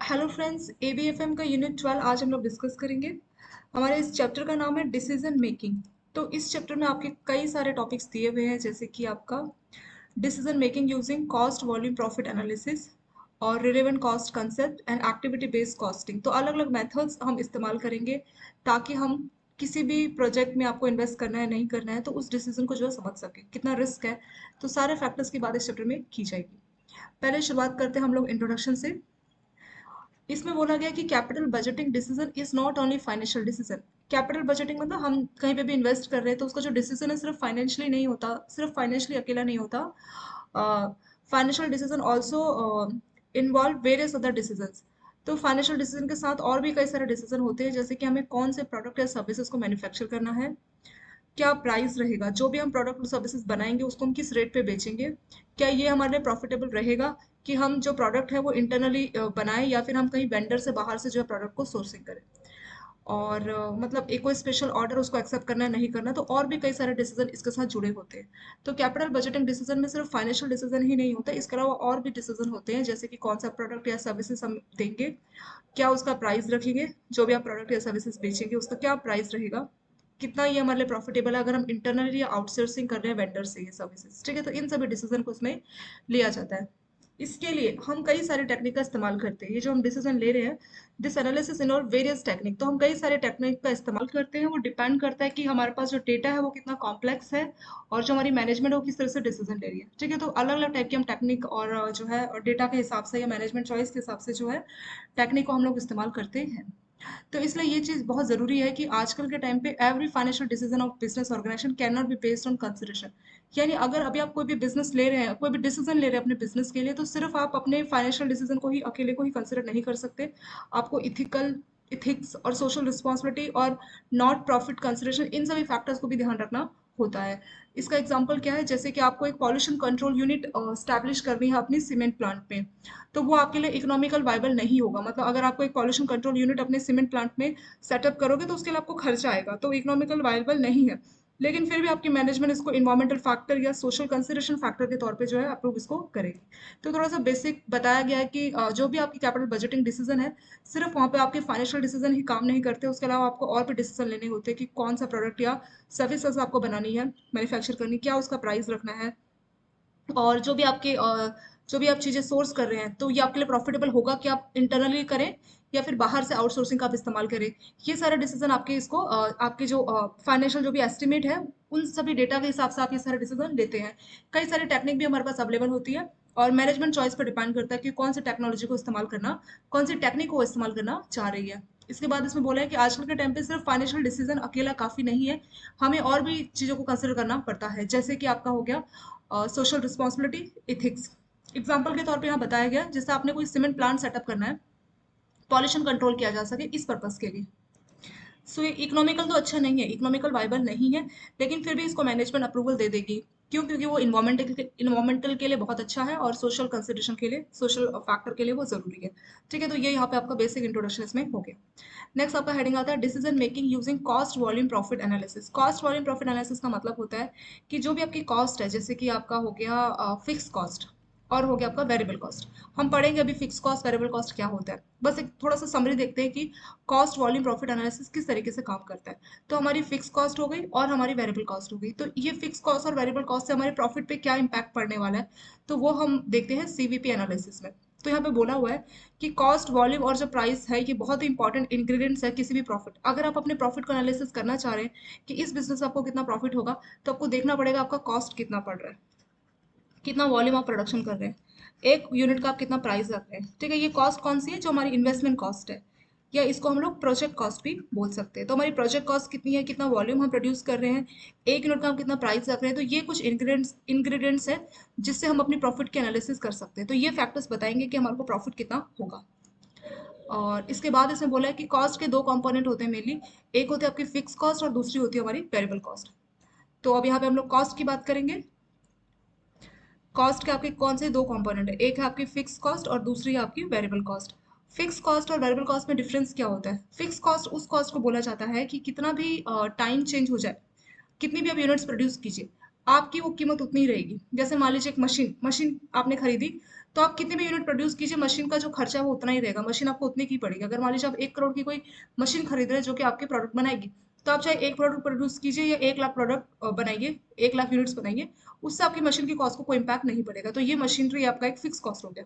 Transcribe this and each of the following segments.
Hello friends, एबीएफएम का unit 12 आज हम लोग डिस्कस करेंगे। हमारे इस चैप्टर का नाम है डिसीजन मेकिंग। तो इस चैप्टर में आपके कई सारे टॉपिक्स दिए हुए हैं, जैसे कि आपका decision making using cost volume profit analysis और relevant cost concept and activity based costing. तो अलग अलग मेथड्स हम इस्तेमाल करेंगे ताकि हम किसी भी प्रोजेक्ट में आपको इन्वेस्ट करना है नहीं करना है तो उस डिसीजन को जो है समझ सके कितना रिस्क है। तो सारे फैक्टर्स की बात इस चैप्टर में की जाएगी। पहले शुरुआत करते हैं हम लोग इंट्रोडक्शन से। इसमें बोला गया कि capital budgeting decision is not only financial decision. Capital budgeting मतलब हम कहीं पे भी इन्वेस्ट कर रहे हैं तो उसका जो डिसीजन है सिर्फ फाइनेंशियली नहीं होता, सिर्फ फाइनेंशियली अकेला नहीं होता। Financial decision also involve various other decisions. तो फाइनेंशियल डिसीजन के साथ और भी कई सारे डिसीजन होते हैं, जैसे कि हमें कौन से प्रोडक्ट या सर्विसेज को मैन्युफैक्चर करना है, क्या प्राइस रहेगा, जो भी हम प्रोडक्ट और सर्विसेज बनाएंगे उसको हम किस रेट पे बेचेंगे, क्या ये हमारे लिए प्रॉफिटेबल रहेगा कि हम जो प्रोडक्ट है वो इंटरनली बनाएं या फिर हम कहीं वेंडर से बाहर से जो है प्रोडक्ट को सोर्सिंग करें। और मतलब एक कोई स्पेशल ऑर्डर उसको एक्सेप्ट करना है नहीं करना, तो और भी कई सारे डिसीजन इसके साथ जुड़े होते हैं। तो कैपिटल बजटिंग डिसीजन में सिर्फ फाइनेंशियल डिसीजन ही नहीं होता, इसके अलावा और भी डिसीजन होते हैं, जैसे कि कौन सा प्रोडक्ट या सर्विसेज हम देंगे, क्या उसका प्राइस रखेंगे, जो भी आप प्रोडक्ट या सर्विसेज बेचेंगे उसका क्या प्राइस रहेगा, कितना ये हमारे लिए प्रॉफिटेबल है अगर हम इंटरनली या आउटसोर्सिंग कर रहे हैं वेंडर से ये सर्विसेज। ठीक है, तो इन सभी डिसीजन को उसमें लिया जाता है। इसके लिए हम कई सारे टेक्निक का इस्तेमाल करते हैं। ये जो हम डिसीजन ले रहे हैं, this analysis involve various technique, तो हम कई सारे टेक्निक का इस्तेमाल करते हैं। वो डिपेंड करता है कि हमारे पास जो डेटा है वो कितना कॉम्प्लेक्स है और जो हमारी मैनेजमेंट है वो किस तरह से डिसीजन ले रही है। ठीक है, तो अलग अलग टाइप की हम टेक्निक और जो है डेटा के हिसाब से या मैनेजमेंट चॉइस के हिसाब से जो है टेक्निक को हम लोग इस्तेमाल करते हैं। तो इसलिए ये चीज़ बहुत ज़रूरी है कि आजकल के टाइम पे every financial decision of business organisation can not be based on consideration. यानी अगर अभी आप कोई भी बिजनेस ले रहे हैं, कोई भी डिसीजन ले रहे हैं अपने बिजनेस के लिए, तो सिर्फ आप अपने फाइनेंशियल डिसीजन को ही अकेले को ही कंसिडर नहीं कर सकते। आपको इथिक्स और सोशल रिस्पॉन्सिबिलिटी और नॉट प्रॉफिट कंसिडरेशन, इन सभी फैक्टर्स को भी ध्यान रखना होता है। इसका एग्जाम्पल क्या है, जैसे कि आपको एक पॉल्यूशन कंट्रोल यूनिट स्टैब्लिश करनी है अपनी सीमेंट प्लांट में, तो वो आपके लिए इकोनॉमिकल वाइबल नहीं होगा। मतलब अगर आपको एक पॉल्यूशन कंट्रोल यूनिट अपने सीमेंट प्लांट में सेटअप करोगे तो उसके लिए आपको खर्चा आएगा, तो इकोनॉमिकल वाइबल नहीं है। लेकिन फिर भी आपकी मैनेजमेंट इसको इन्वायरमेंटल फैक्टर या सोशल कंसिडरेशन फैक्टर के तौर पे जो है अप्रूव इसको करेगी। तो थोड़ा सा बेसिक बताया गया है कि जो भी आपकी कैपिटल बजटिंग डिसीजन है, सिर्फ वहाँ पे आपके फाइनेंशियल डिसीजन ही काम नहीं करते, उसके अलावा आपको और भी डिसीजन लेने होते हैं कि कौन सा प्रोडक्ट या सर्विसेज आपको बनानी है, मैन्युफैक्चर करनी, क्या उसका प्राइस रखना है, और जो भी आप चीज़ें सोर्स कर रहे हैं तो ये आपके लिए प्रॉफिटेबल होगा कि आप इंटरनली करें या फिर बाहर से आउटसोर्सिंग का आप इस्तेमाल करें। ये सारे डिसीजन आपके इसको आपके जो फाइनेंशियल जो भी एस्टिमेट है उन सभी डेटा के हिसाब से आप ये सारे डिसीजन लेते हैं। कई सारी टेक्निक भी हमारे पास अवेलेबल होती है और मैनेजमेंट चॉइस पर डिपेंड करता है कि कौन सी टेक्नोलॉजी को इस्तेमाल करना, कौन सी टेक्निक को इस्तेमाल करना चाह रही है। इसके बाद इसमें बोला है कि आजकल के टाइम पे सिर्फ फाइनेंशियल डिसीजन अकेला काफ़ी नहीं है, हमें और भी चीज़ों को कंसिडर करना पड़ता है, जैसे कि आपका हो गया सोशल रिस्पॉन्सिबिलिटी, इथिक्स। एग्जाम्पल के तौर पे यहाँ बताया गया, जैसे आपने कोई सीमेंट प्लांट सेटअप करना है, पॉल्यूशन कंट्रोल किया जा सके इस पर्पज के लिए। सो ये इकोनॉमिकल तो अच्छा नहीं है, इकोनॉमिकल वाइबल नहीं है, लेकिन फिर भी इसको मैनेजमेंट अप्रूवल दे देगी। क्यों? क्योंकि वो इन्वायरमेंटल के लिए बहुत अच्छा है और सोशल कंसिडरेशन के लिए, सोशल फैक्टर के लिए वो जरूरी है। ठीक है, तो ये यहाँ पे आपका बेसिक इंट्रोडक्शन इसमें हो गया। नेक्स्ट आपका हेडिंग आता है decision making using cost volume profit analysis. Cost volume profit analysis का मतलब होता है कि जो भी आपकी कॉस्ट है, जैसे कि आपका हो गया फिक्स कॉस्ट और हो गया आपका वेरिएबल कॉस्ट। हम पढ़ेंगे अभी फिक्स कॉस्ट वेरिएबल कॉस्ट क्या होता है, बस एक थोड़ा सा समरी देखते हैं कि कॉस्ट वॉल्यूम प्रॉफिट एनालिसिस किस तरीके से काम करता है। तो हमारी फिक्स कॉस्ट हो गई और हमारी वेरिएबल कॉस्ट हो गई, तो ये फिक्स कॉस्ट और वेरिएबल कॉस्ट से हमारे प्रॉफिट पे क्या इंपैक्ट पड़ने वाला है, तो वो हम देखते हैं सीवीपी एनालिसिस में। तो यहाँ पे बोला हुआ है कि कॉस्ट वॉल्यूम और जो प्राइस है ये बहुत ही इंपॉर्टेंट इंग्रेडिएंट्स है किसी भी प्रॉफिट। अगर आप अपने प्रॉफिट को एनालिसिस करना चाह रहे हैं कि इस बिजनेस में आपको कितना प्रॉफिट होगा, तो आपको देखना पड़ेगा आपका कॉस्ट कितना पड़ रहा है, कितना वॉल्यूम आप प्रोडक्शन कर रहे हैं, एक यूनिट का आप कितना प्राइस रख रहे हैं। ठीक है, ये कॉस्ट कौन सी है, जो हमारी इन्वेस्टमेंट कॉस्ट है, या इसको हम लोग प्रोजेक्ट कॉस्ट भी बोल सकते हैं। तो हमारी प्रोजेक्ट कॉस्ट कितनी है, कितना वॉल्यूम हम प्रोड्यूस कर रहे हैं, एक यूनिट का हम कितना प्राइस रख रहे हैं, तो ये कुछ इंग्रेडिएंट्स है जिससे हम अपनी प्रॉफिट के एनालिसिस कर सकते हैं। तो ये फैक्टर्स बताएंगे कि हमारे को प्रॉफिट कितना होगा। और इसके बाद इसमें बोला है कि कॉस्ट के दो कंपोनेंट होते हैं मेनली, एक होती है आपकी फिक्स कॉस्ट और दूसरी होती है हमारी वेरिएबल कॉस्ट। तो अब यहाँ पे हम लोग कॉस्ट की बात करेंगे। कॉस्ट के आपके कौन से दो कंपोनेंट है, एक है आपकी फिक्स कॉस्ट और दूसरी है आपकी वेरिएबल कॉस्ट। फिक्स कॉस्ट और वेरिएबल कॉस्ट में डिफरेंस क्या होता है? फिक्स कॉस्ट उस कॉस्ट को बोला जाता है कि कितना भी टाइम चेंज हो जाए, कितनी भी आप यूनिट्स प्रोड्यूस कीजिए, आपकी वो कीमत उतनी ही रहेगी। जैसे मान लीजिए एक मशीन मशीन आपने खरीदी, तो आप कितने भी यूनिट प्रोड्यूस कीजिए, मशीन का जो खर्चा है वो उतना ही रहेगा, मशीन आपको उतनी की पड़ेगी। अगर मान लीजिए आप 1 करोड़ की कोई मशीन खरीद रहे हैं जो कि आपके प्रोडक्ट बनाएगी, तो आप चाहे 1 प्रोडक्ट प्रोड्यूस कीजिए या 1 लाख प्रोडक्ट बनाइए, 1 लाख यूनिट्स बनाइए, उससे आपकी मशीन की कॉस्ट को कोई इम्पैक्ट नहीं पड़ेगा। तो ये मशीनरी आपका एक फिक्स कॉस्ट हो गया।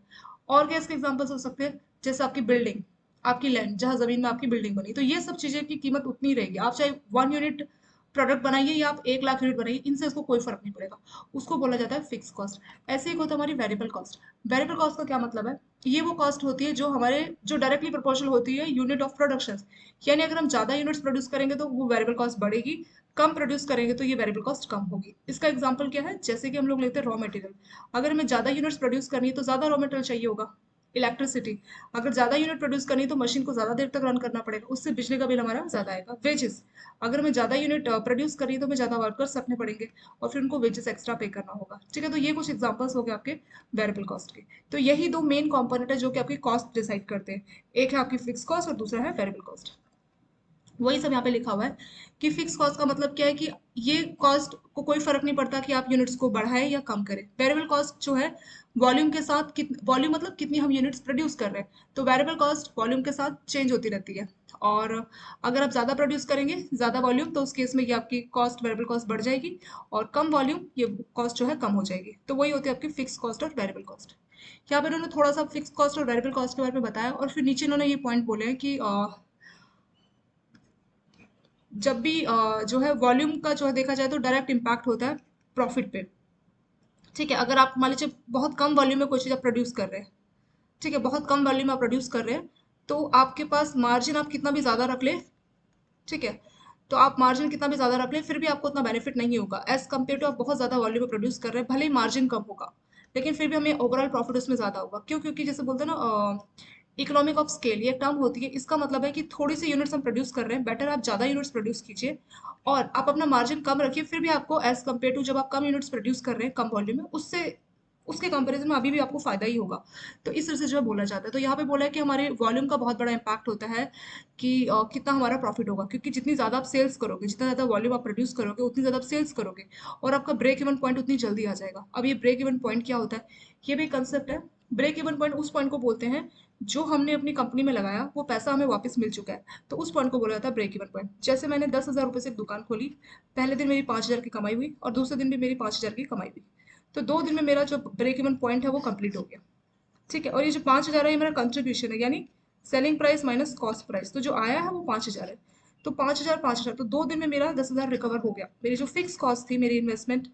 और क्या इसके एग्जाम्पल्स हो सकते हैं, जैसे आपकी बिल्डिंग, आपकी लैंड, जहाँ जमीन में आपकी बिल्डिंग बनी, तो ये सब चीजें की कीमत उतनी रहेगी। आप चाहे 1 यूनिट प्रोडक्ट बनाइए या आप 1 लाख यूनिट बनाइए, इनसे इसको कोई फर्क नहीं पड़ेगा। उसको बोला जाता है फिक्स कॉस्ट। ऐसे ही होता है हमारी वेरिएबल कॉस्ट। वेरिएबल कॉस्ट का क्या मतलब है, ये वो कॉस्ट होती है जो हमारे जो डायरेक्टली प्रोपोर्शनल होती है यूनिट ऑफ प्रोडक्शन। यानी अगर हम ज्यादा यूनिट्स प्रोड्यूस करेंगे तो वो वेरिएबल कॉस्ट बढ़ेगी, कम प्रोड्यूस करेंगे तो ये वेरिएबल कॉस्ट कम होगी। इसका एग्जांपल क्या है, जैसे कि हम लोग लेते हैं रॉ मटेरियल। अगर हमें ज्यादा यूनिट्स प्रोड्यूस करनी है तो ज्यादा रॉ मटेरियल चाहिए होगा। इलेक्ट्रिसिटी, अगर ज्यादा यूनिट प्रोड्यूस करनी है तो मशीन को ज्यादा देर तक रन करना पड़ेगा, उससे बिजली का बिल हमारा ज्यादा आएगा। वेजेस, अगर हमें ज्यादा यूनिट प्रोड्यूस करनी है तो हमें ज्यादा वर्कर्स रखने पड़ेंगे और फिर उनको वेजेस एक्स्ट्रा पे करना होगा। ठीक है, तो ये कुछ एग्जांपल्स हो गए आपके वेरिएबल कॉस्ट के। तो यही दो मेन कंपोनेंट है जो कि आपकी कॉस्ट डिसाइड करते हैं, एक है आपकी फिक्स कॉस्ट और दूसरा है वेरिएबल कॉस्ट। वही सब यहाँ पे लिखा हुआ है कि फिक्स कॉस्ट का मतलब क्या है कि ये कॉस्ट को कोई फर्क नहीं पड़ता कि आप यूनिट्स को बढ़ाएं या कम करें। वेरिएबल कॉस्ट जो है वॉल्यूम के साथ, वॉल्यूम मतलब कितनी हम यूनिट्स प्रोड्यूस कर रहे हैं, तो वेरिएबल कॉस्ट वॉल्यूम के साथ चेंज होती रहती है। और अगर आप ज़्यादा प्रोड्यूस करेंगे, ज़्यादा वॉल्यूम, तो उस केस में ये आपकी कॉस्ट, वेरिएबल कॉस्ट बढ़ जाएगी, और कम वॉल्यूम, ये कॉस्ट जो है कम हो जाएगी। तो वही होती है आपकी फिक्स कॉस्ट और वेरिएबल कॉस्ट। यहाँ पे इन्होंने थोड़ा सा फिक्स कॉस्ट और वेरिएबल कॉस्ट के बारे में बताया, और फिर नीचे इन्होंने ये पॉइंट बोले हैं कि जब भी जो है वॉल्यूम का जो है देखा जाए तो डायरेक्ट इम्पैक्ट होता है प्रॉफिट पे। ठीक है, अगर आप मान लीजिए बहुत कम वॉल्यूम में कोई चीज़ आप प्रोड्यूस कर रहे हैं, ठीक है, बहुत कम वॉल्यूम में आप प्रोड्यूस कर रहे हैं, तो आपके पास मार्जिन आप कितना भी ज़्यादा रख ले, ठीक है, तो आप मार्जिन कितना भी ज़्यादा रख ले फिर भी आपको उतना बेनिफिट नहीं होगा एज कम्पेयर टू आप बहुत ज़्यादा वॉल्यूम में प्रोड्यूस कर रहे हैं, भले ही मार्जिन कम होगा, लेकिन फिर भी हमें ओवरऑल प्रॉफिट उसमें ज़्यादा होगा। क्यों? क्योंकि जैसे बोलते हैं ना, इकोनॉमिक ऑफ स्केल ये टर्म होती है। इसका मतलब है कि थोड़ी सी यूनिट्स हम प्रोड्यूस कर रहे हैं, बेटर आप ज़्यादा यूनिट्स प्रोड्यूस कीजिए और आप अपना मार्जिन कम रखिए, फिर भी आपको एज कम्पेयर टू जब आप कम यूनिट्स प्रोड्यूस कर रहे हैं कम वॉल्यूम में, उससे उसके कंपैरिजन में अभी भी आपको फायदा ही होगा। तो इस तरह से जो है बोला जाता है। तो यहाँ पे बोला है कि हमारे वॉल्यूम का बहुत बड़ा इम्पैक्ट होता है कि कितना हमारा प्रॉफिट होगा, क्योंकि जितनी ज़्यादा आप सेल्स करोगे, जितना ज़्यादा वॉल्यूम आप प्रोड्यूस करोगे, उतनी ज़्यादा आप सेल्स करोगे और आपका ब्रेक इवन पॉइंट उतनी जल्दी आ जाएगा। अब ये ब्रेक इवन पॉइंट क्या होता है, ये भी कंसेप्ट है। ब्रेक इवन पॉइंट उस पॉइंट को बोलते हैं जो हमने अपनी कंपनी में लगाया वो पैसा हमें वापस मिल चुका है, तो उस पॉइंट को बोला जाता है ब्रेक इवन पॉइंट। जैसे मैंने 10,000 रुपये से एक दुकान खोली, पहले दिन मेरी 5,000 की कमाई हुई और दूसरे दिन भी मेरी 5,000 की कमाई हुई, तो 2 दिन में मेरा जो ब्रेक इवन पॉइंट है वो कंप्लीट हो गया। ठीक है, और ये जो 5,000 है ये मेरा कंट्रीब्यूशन है, यानी selling price minus cost price, तो जो आया है वो 5,000 है। तो 5,000 5,000, तो 2 दिन में मेरा 10,000 रिकवर हो गया। मेरी जो फिक्स कॉस्ट थी, मेरी इन्वेस्टमेंट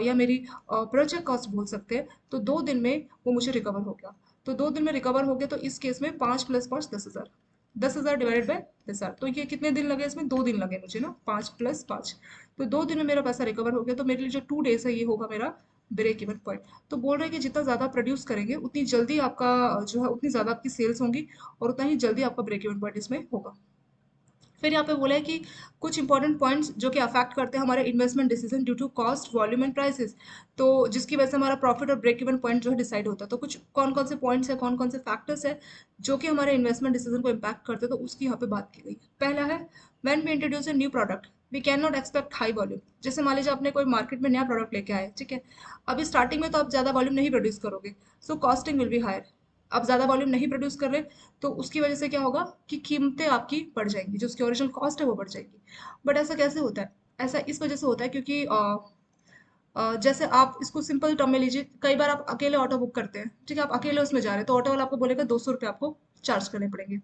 या मेरी प्रोजेक्ट कॉस्ट बोल सकते हैं, तो 2 दिन में वो मुझे रिकवर हो गया। तो 2 दिन में रिकवर हो गया, तो इस केस में 5 + 5 10,000, 10,000 डिवाइडेड बाय 10,000, तो ये कितने दिन लगे इसमें, 2 दिन लगे मुझे ना, 5 + 5, तो 2 दिन में मेरा पैसा रिकवर हो गया। तो मेरे लिए जो 2 डेज है ये होगा मेरा ब्रेक इवन पॉइंट। तो बोल रहे हैं कि जितना ज़्यादा प्रोड्यूस करेंगे उतनी जल्दी आपका जो है, उतनी ज़्यादा आपकी सेल्स होंगी और उतना ही जल्दी आपका ब्रेक इवन पॉइंट इसमें होगा। फिर यहाँ पे बोला है कि कुछ इंपॉर्टेंट पॉइंट्स जो कि अफेक्ट करते हैं हमारे investment decision due to cost, volume and prices, तो जिसकी वजह से हमारा प्रॉफिट और ब्रेक इवन पॉइंट जो है डिसाइड होता है। तो कुछ कौन कौन से पॉइंट्स है, कौन कौन से फैक्टर्स है जो कि हमारे इन्वेस्टमेंट डिसीजन को इम्पैक्ट करते हैं, तो उसकी यहाँ पे बात की गई है। पहला है when we introduce a new product we can not expect high volume. जैसे मान लीजिए आपने कोई मार्केट में नया प्रोडक्ट लेके आए, ठीक है, अभी स्टार्टिंग में तो आप ज़्यादा वॉल्यूम नहीं प्रोड्यूस करोगे, सो कॉस्टिंग विल बी हायर। आप ज़्यादा वॉल्यूम नहीं प्रोड्यूस कर रहे, तो उसकी वजह से क्या होगा कि कीमतें आपकी बढ़ जाएंगी, जो उसकी ओरिजिनल कॉस्ट है वो बढ़ जाएगी। बट ऐसा कैसे होता है, ऐसा इस वजह से होता है क्योंकि जैसे आप इसको सिंपल टर्म में लीजिए, कई बार आप अकेले ऑटो बुक करते हैं, ठीक है, आप अकेले उसमें जा रहे हैं तो ऑटो वाला आपको बोलेगा 200 रुपये आपको चार्ज करने पड़ेंगे।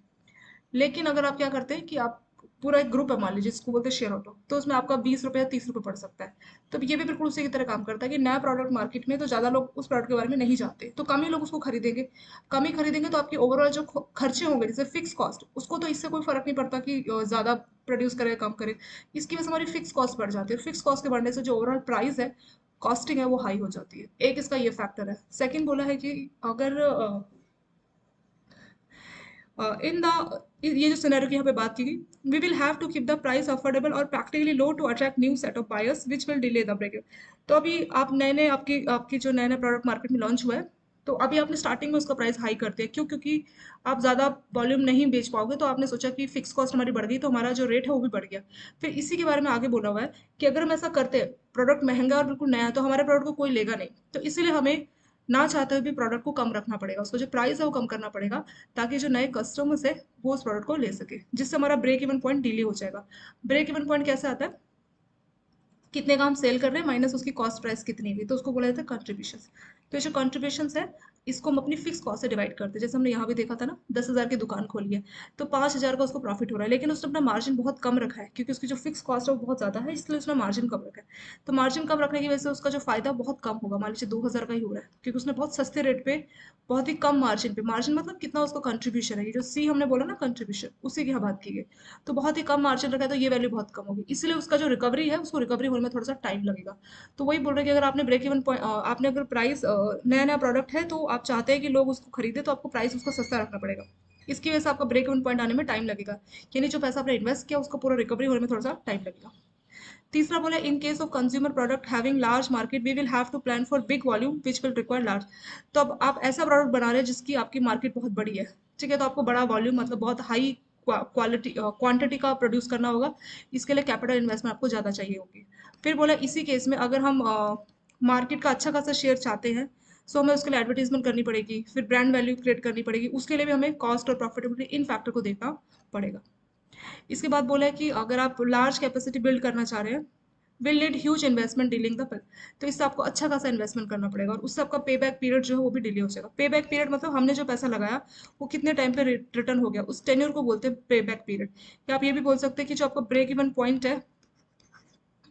लेकिन अगर आप क्या करते हैं कि आप पूरा एक ग्रुप है, मान लीजिए जिसको बोलते हैं शेयर ऑटो, तो उसमें आपका 20 रुपये या 30 रुपये पड़ सकता है। तो ये भी बिल्कुल उसी की तरह काम करता है कि नया प्रोडक्ट मार्केट में तो ज़्यादा लोग उस प्रोडक्ट के बारे में नहीं जानते, तो कम ही लोग उसको खरीदेंगे। कम ही खरीदेंगे तो आपके ओवरऑल जो खर्चे होंगे जैसे फिक्स कॉस्ट, उसको तो इससे कोई फर्क नहीं पड़ता कि ज़्यादा प्रोड्यूस करे कम करे, इसकी वजह से हमारी फिक्स कॉस्ट बढ़ जाती है। फिक्स कॉस्ट के बढ़ने से जो ओवरऑल प्राइस है, कॉस्टिंग है, वो हाई हो जाती है। एक इसका ये फैक्टर है। सेकंड बोला है कि अगर इन द ये जो सिनेरियो की यहाँ पे बात की गई, we will have to keep the price affordable और practically low to attract new set of buyers which will delay the break. तो अभी आप नए नए आपकी आपकी जो नए नए प्रोडक्ट मार्केट में लॉन्च हुआ है, तो अभी आपने स्टार्टिंग में उसका प्राइस हाई करते हैं। क्यों? क्योंकि आप ज़्यादा वॉल्यूम नहीं बेच पाओगे, तो आपने सोचा कि फिक्स कॉस्ट हमारी बढ़ गई तो हमारा जो रेट है वो भी बढ़ गया। फिर इसी के बारे में आगे बोला हुआ है कि अगर हम ऐसा करते हैं, प्रोडक्ट महंगा और बिल्कुल नया है, तो हमारे प्रोडक्ट को कोई लेगा नहीं, तो इसीलिए हमें ना चाहते हुए भी प्रोडक्ट को कम रखना पड़ेगा, उसका जो प्राइस है वो कम करना पड़ेगा, ताकि जो नए कस्टमर्स है वो उस प्रोडक्ट को ले सके, जिससे हमारा ब्रेक इवन पॉइंट डिले हो जाएगा। ब्रेक इवन पॉइंट कैसे आता है? कितने का हम सेल कर रहे हैं माइनस उसकी कॉस्ट प्राइस कितनी हुई, तो उसको बोला जाता है कंट्रीब्यूशन। तो ये जो कंट्रीब्यूशन है, इसको हम अपनी फिक्स कॉस्ट से डिवाइड करते हैं। जैसे हमने यहाँ भी देखा था ना, 10,000 की दुकान खोली है, तो 5,000 का उसको प्रॉफिट हो रहा है, लेकिन उसने अपना मार्जिन बहुत कम रखा है, क्योंकि उसकी जो फिक्स कॉस्ट है वो बहुत ज़्यादा है, इसलिए उसने मार्जिन कम रखा है। तो मार्जिन कम रखने की वजह से उसका जो फायदा बहुत कम होगा, मान लीजिए 2,000 का ही हो रहा है, क्योंकि उसने बहुत सस्ते रेट पे, बहुत ही कम मार्जिन पे, मार्जिन मतलब कितना उसका कंट्रीब्यूशन है, ये जो सी हमने बोला ना कंट्रीब्यूशन, उसी की यहाँ बात की गई, तो बहुत ही कम मार्जिन रखा है, तो ये वैल्यू बहुत कम होगी, इसलिए उसका जो रिकवरी है उसको रिकवरी होने में थोड़ा सा टाइम लगेगा। तो वही बोल रहे हैं कि अगर आपने ब्रेक इवन पॉइंट, आपने अगर प्राइस, नया नया प्रोडक्ट है तो आप चाहते हैं कि लोग उसको खरीदे, तो आपको प्राइस उसका सस्ता रखना पड़ेगा, इसकी वजह से आपका ब्रेक इवन पॉइंट आने में टाइम लगेगा, यानी जो पैसा आपने इन्वेस्ट किया उसका पूरा रिकवरी होने में थोड़ा सा टाइम लगेगा। तीसरा बोला, in case of consumer product having large market we will have to plan for big volume which will require large. तो अब आप ऐसा प्रोडक्ट बना रहे हैं जिसकी आपकी मार्केट बहुत बड़ी है, ठीक है, तो आपको बड़ा वॉल्यूम मतलब बहुत हाई क्वालिटी क्वांटिटी का प्रोड्यूस करना होगा, इसके लिए कैपिटल इन्वेस्टमेंट आपको ज़्यादा चाहिए होगी। फिर बोला, इसी केस में अगर हम मार्केट का अच्छा खासा शेयर चाहते हैं, सो हमें उसके लिए एडवर्टीजमेंट करनी पड़ेगी, फिर ब्रांड वैल्यू क्रिएट करनी पड़ेगी, उसके लिए भी हमें कॉस्ट और प्रॉफिटेबिलिटी इन फैक्टर को देखना पड़ेगा। इसके बाद बोला है कि अगर आप लार्ज कैपेसिटी बिल्ड करना चाह रहे हैं, will need huge investment dealing the, तो इससे आपको अच्छा खासा इन्वेस्टमेंट करना पड़ेगा, और उससे आपका पे बैक पीरियड जो है वो भी डिले हो जाएगा। पे बैक पीरियड मतलब हमने जो पैसा लगाया वो कितने टाइम पे रिटर्न हो गया, उस टेन्योर को बोलते हैं पे बैक पीरियड। या आप ये भी बोल सकते हैं कि जो आपका ब्रेक इवन पॉइंट है,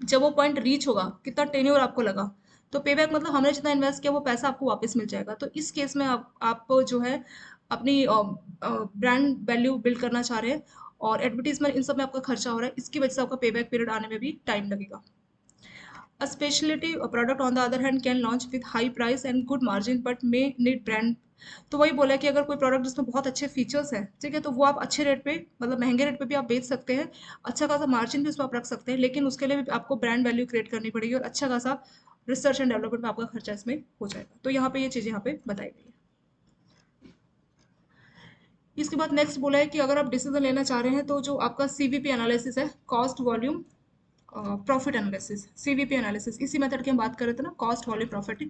जब वो पॉइंट रीच होगा, कितना टेन्योर आपको लगा, तो पे बैक मतलब हमने जितना इन्वेस्ट किया वो पैसा आपको वापस मिल जाएगा। तो इस केस में आप जो है अपनी ब्रांड वैल्यू बिल्ड करना चाह रहे हैं, और एडवर्टीजमेंट इन सब में आपका खर्चा हो रहा है, इसकी वजह से आपका पे बैक पीरियड आने में भी टाइम लगेगा। A specialty product on the other hand can launch with high price and good margin but may need brand। तो वही बोला कि अगर कोई प्रोडक्ट जिसमें बहुत अच्छे फीचर्स हैं, ठीक है, तो वो आप अच्छे रेट पे, मतलब महंगे रेट पे भी आप बेच सकते हैं, अच्छा खासा मार्जिन भी उसमें आप रख सकते हैं, लेकिन उसके लिए भी आपको ब्रांड वैल्यू क्रिएट करनी पड़ेगी, और अच्छा खासा रिसर्च एंड डेवलपमेंट में आपका खर्चा इसमें हो जाएगा। तो यहाँ पे ये चीज़ें यहाँ पे बताई गई है। इसके बाद नेक्स्ट बोला है कि अगर आप डिसीजन लेना चाह रहे हैं, तो जो आपका सीवीपी एनालिसिस है, cost volume profit analysis, CVP analysis, इसी मेथड की हम बात कर रहे थे ना, कॉस्ट वॉल्यूम प्रॉफिट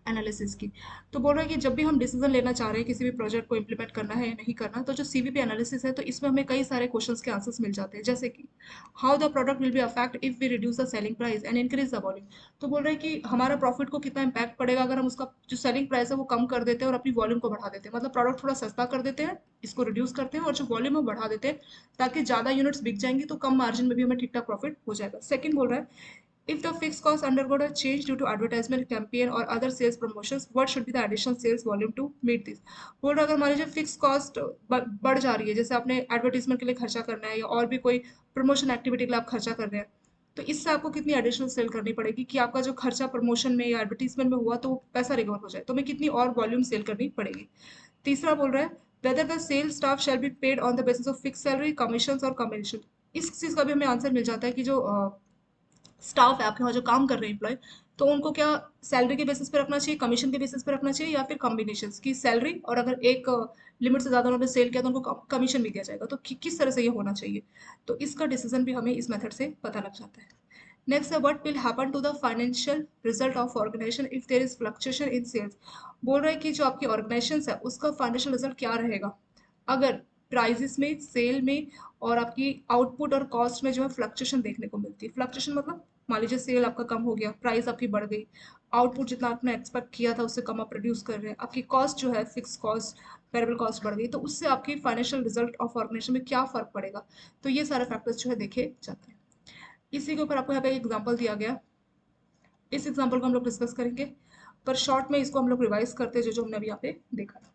एनालिसिस की। तो बोल रहे हैं कि जब भी हम डिसीजन लेना चाह रहे हैं किसी भी प्रोजेक्ट को इंप्लीमेंट करना है या नहीं करना, तो जो सीवीपी एनालिसिस है, तो इसमें हमें कई सारे क्वेश्चंस के आंसर्स मिल जाते हैं, जैसे कि how the product will be affect if we reduce the selling price and increase the volume. तो बोल रहे हैं कि हमारा प्रॉफिट को कितना इंपैक्ट पड़ेगा अगर हम उसका जो सेलिंग प्राइस है वो कम कर देते हैं और अपनी वॉल्यूम को बढ़ा देते हैं, मतलब प्रोडक्ट थोड़ा सस्ता कर देते हैं, इसको रिड्यूस करते हैं और जो वॉल्यूम है बढ़ा देते हैं, ताकि ज़्यादा यूनिट्स बिक जाएंगी, तो कम मार्जिन में भी हमें ठीक ठाक प्रॉफिट हो जाएगा। सेकंड बोल रहा है, if the fixed cost undergo a change due to advertisement campaign or other sales promotions, what should be the additional sales volume to meet this। बोल रहा, अगर मान लीजिए फिक्स कॉस्ट बढ़ जा रही है, जैसे आपने एडवर्टीजमेंट के लिए खर्चा करना है या और भी कोई प्रमोशन एक्टिविटी के लिए आप खर्चा कर रहे हैं, तो इससे आपको कितनी एडिशनल सेल करनी पड़ेगी कि आपका जो खर्चा प्रमोशन में या एडवर्टीजमेंट में हुआ तो वो पैसा रिकवर हो जाए, तो हमें कितनी और वॉल्यूम सेल करनी पड़ेगी। तीसरा बोल रहा है, whether the sale staff shall be paid on the basis of fix salary commission और कमीशन। इस चीज़ का भी हमें आंसर मिल जाता है कि जो स्टाफ है आपके वहाँ जो काम कर रहे हैं एम्प्लॉय, तो उनको क्या सैलरी के बेसिस पे रखना चाहिए, कमीशन के बेसिस पे रखना चाहिए, या फिर कॉम्बिनेशन की सैलरी, और अगर एक लिमिट से ज़्यादा उन्होंने सेल किया तो उनको कमीशन भी दिया जाएगा, तो किस तरह से ये होना चाहिए, तो इसका डिसीजन भी हमें इस मेथड से पता लग जाता है। नेक्स्ट है, what will happen to the financial result of organization if there is fluctuation in sales. बोल रहे हैं कि जो आपकी ऑर्गेनाइजेशन है उसका फाइनेंशियल रिजल्ट क्या रहेगा अगर प्राइजेस में, सेल में और आपकी आउटपुट और कॉस्ट में जो है फ्लक्चुएशन देखने को मिलती है। फ्लक्चुएशन मतलब मान लीजिए सेल आपका कम हो गया, प्राइस आपकी बढ़ गई, आउटपुट जितना आपने एक्सपेक्ट किया था उससे कम आप प्रोड्यूस कर रहे हैं, आपकी कॉस्ट जो है फिक्स कॉस्ट, वेरिएबल कॉस्ट बढ़ गई, तो उससे आपकी फाइनेंशियल रिजल्ट ऑफ ऑर्गेनाइजेशन में क्या फर्क पड़ेगा, तो ये सारे फैक्टर्स जो है देखे जाते हैं। इसी के ऊपर आपको यहाँ पे एक एग्जाम्पल दिया गया, इस एग्जाम्पल को हम लोग डिस्कस करेंगे, पर शॉर्ट में इसको हम लोग रिवाइज करते हैं जो जो हमने अभी यहाँ पे देखा था।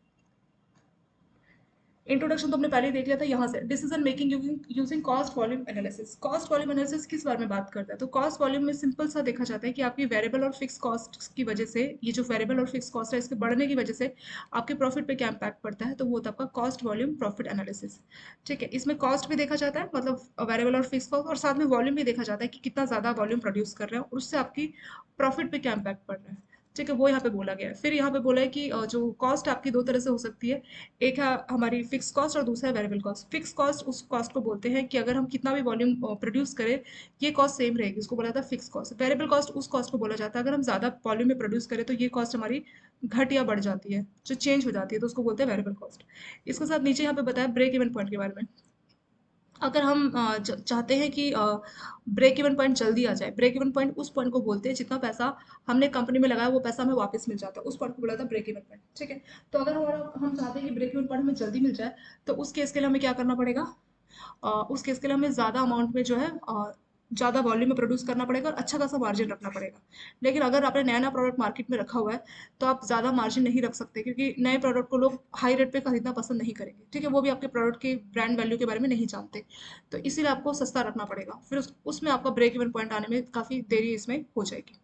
इंट्रोडक्शन तो हमने पहले ही देख लिया था। यहाँ से decision making using cost volume analysis. Cost volume analysis किस बारे में बात करता है, तो कॉस्ट वॉल्यूम में सिंपल सा देखा जाता है कि आपकी वेरिएबल और फिक्स कॉस्ट की वजह से, ये जो वेरिएबल और फिक्स कॉस्ट है इसके बढ़ने की वजह से आपके प्रॉफिट पे क्या इंपैक्ट पड़ता है, तो वो होता है आपका कॉस्ट वॉल्यूम प्रॉफिट एनालिसिस। ठीक है, इसमें कॉस्ट भी देखा जाता है, मतलब वेरिएबल और फिक्स कॉस्ट, और साथ में वॉल्यूम भी देखा जाता है कि कितना ज़्यादा वॉल्यूम प्रोड्यूस कर रहे हैं और उससे आपकी प्रॉफिट पे क्या इंपैक्ट पड़ रहा है। ठीक है, वो यहाँ पे बोला गया है। फिर यहाँ पे बोला है कि जो कॉस्ट आपकी दो तरह से हो सकती है। एक है हमारी फिक्स कॉस्ट और दूसरा है वेरिएबल कॉस्ट। फिक्स कॉस्ट उस कॉस्ट को बोलते हैं कि अगर हम कितना भी वॉल्यूम प्रोड्यूस करें, ये कॉस्ट सेम रहेगी, उसको बोला जाता है फिक्स कॉस्ट। वेरिएबल कॉस्ट उस कॉस्ट को बोला जाता है अगर हम ज़्यादा वॉल्यूम में प्रोड्यूस करें तो ये कॉस्ट हमारी घट या बढ़ जाती है, जो चेंज हो जाती है, तो उसको बोलते हैं वेरिएबल कॉस्ट। इसके साथ नीचे यहाँ पे बताया ब्रेक इवन पॉइंट के बारे में। अगर हम चाहते हैं कि ब्रेक इवन पॉइंट जल्दी आ जाए, ब्रेक इवन पॉइंट उस पॉइंट को बोलते हैं जितना पैसा हमने कंपनी में लगाया वो पैसा हमें वापस मिल जाता है, उस पॉइंट को बोला था ब्रेक इवन पॉइंट। ठीक है, तो अगर हमारा हम चाहते हैं कि ब्रेक इवन पॉइंट हमें जल्दी मिल जाए, तो उस केस के लिए हमें क्या करना पड़ेगा? उस केस के लिए हमें ज़्यादा अमाउंट में जो है ज़्यादा वॉल्यूम में प्रोड्यूस करना पड़ेगा और अच्छा खासा मार्जिन रखना पड़ेगा। लेकिन अगर आपने नया नया प्रोडक्ट मार्केट में रखा हुआ है, तो आप ज़्यादा मार्जिन नहीं रख सकते, क्योंकि नए प्रोडक्ट को लोग हाई रेट पे खरीदना पसंद नहीं करेंगे। ठीक है, वो भी आपके प्रोडक्ट के ब्रांड वैल्यू के बारे में नहीं जानते, तो इसीलिए आपको सस्ता रखना पड़ेगा। फिर उसमें आपका ब्रेक इवन पॉइंट आने में काफ़ी देरी इसमें हो जाएगी।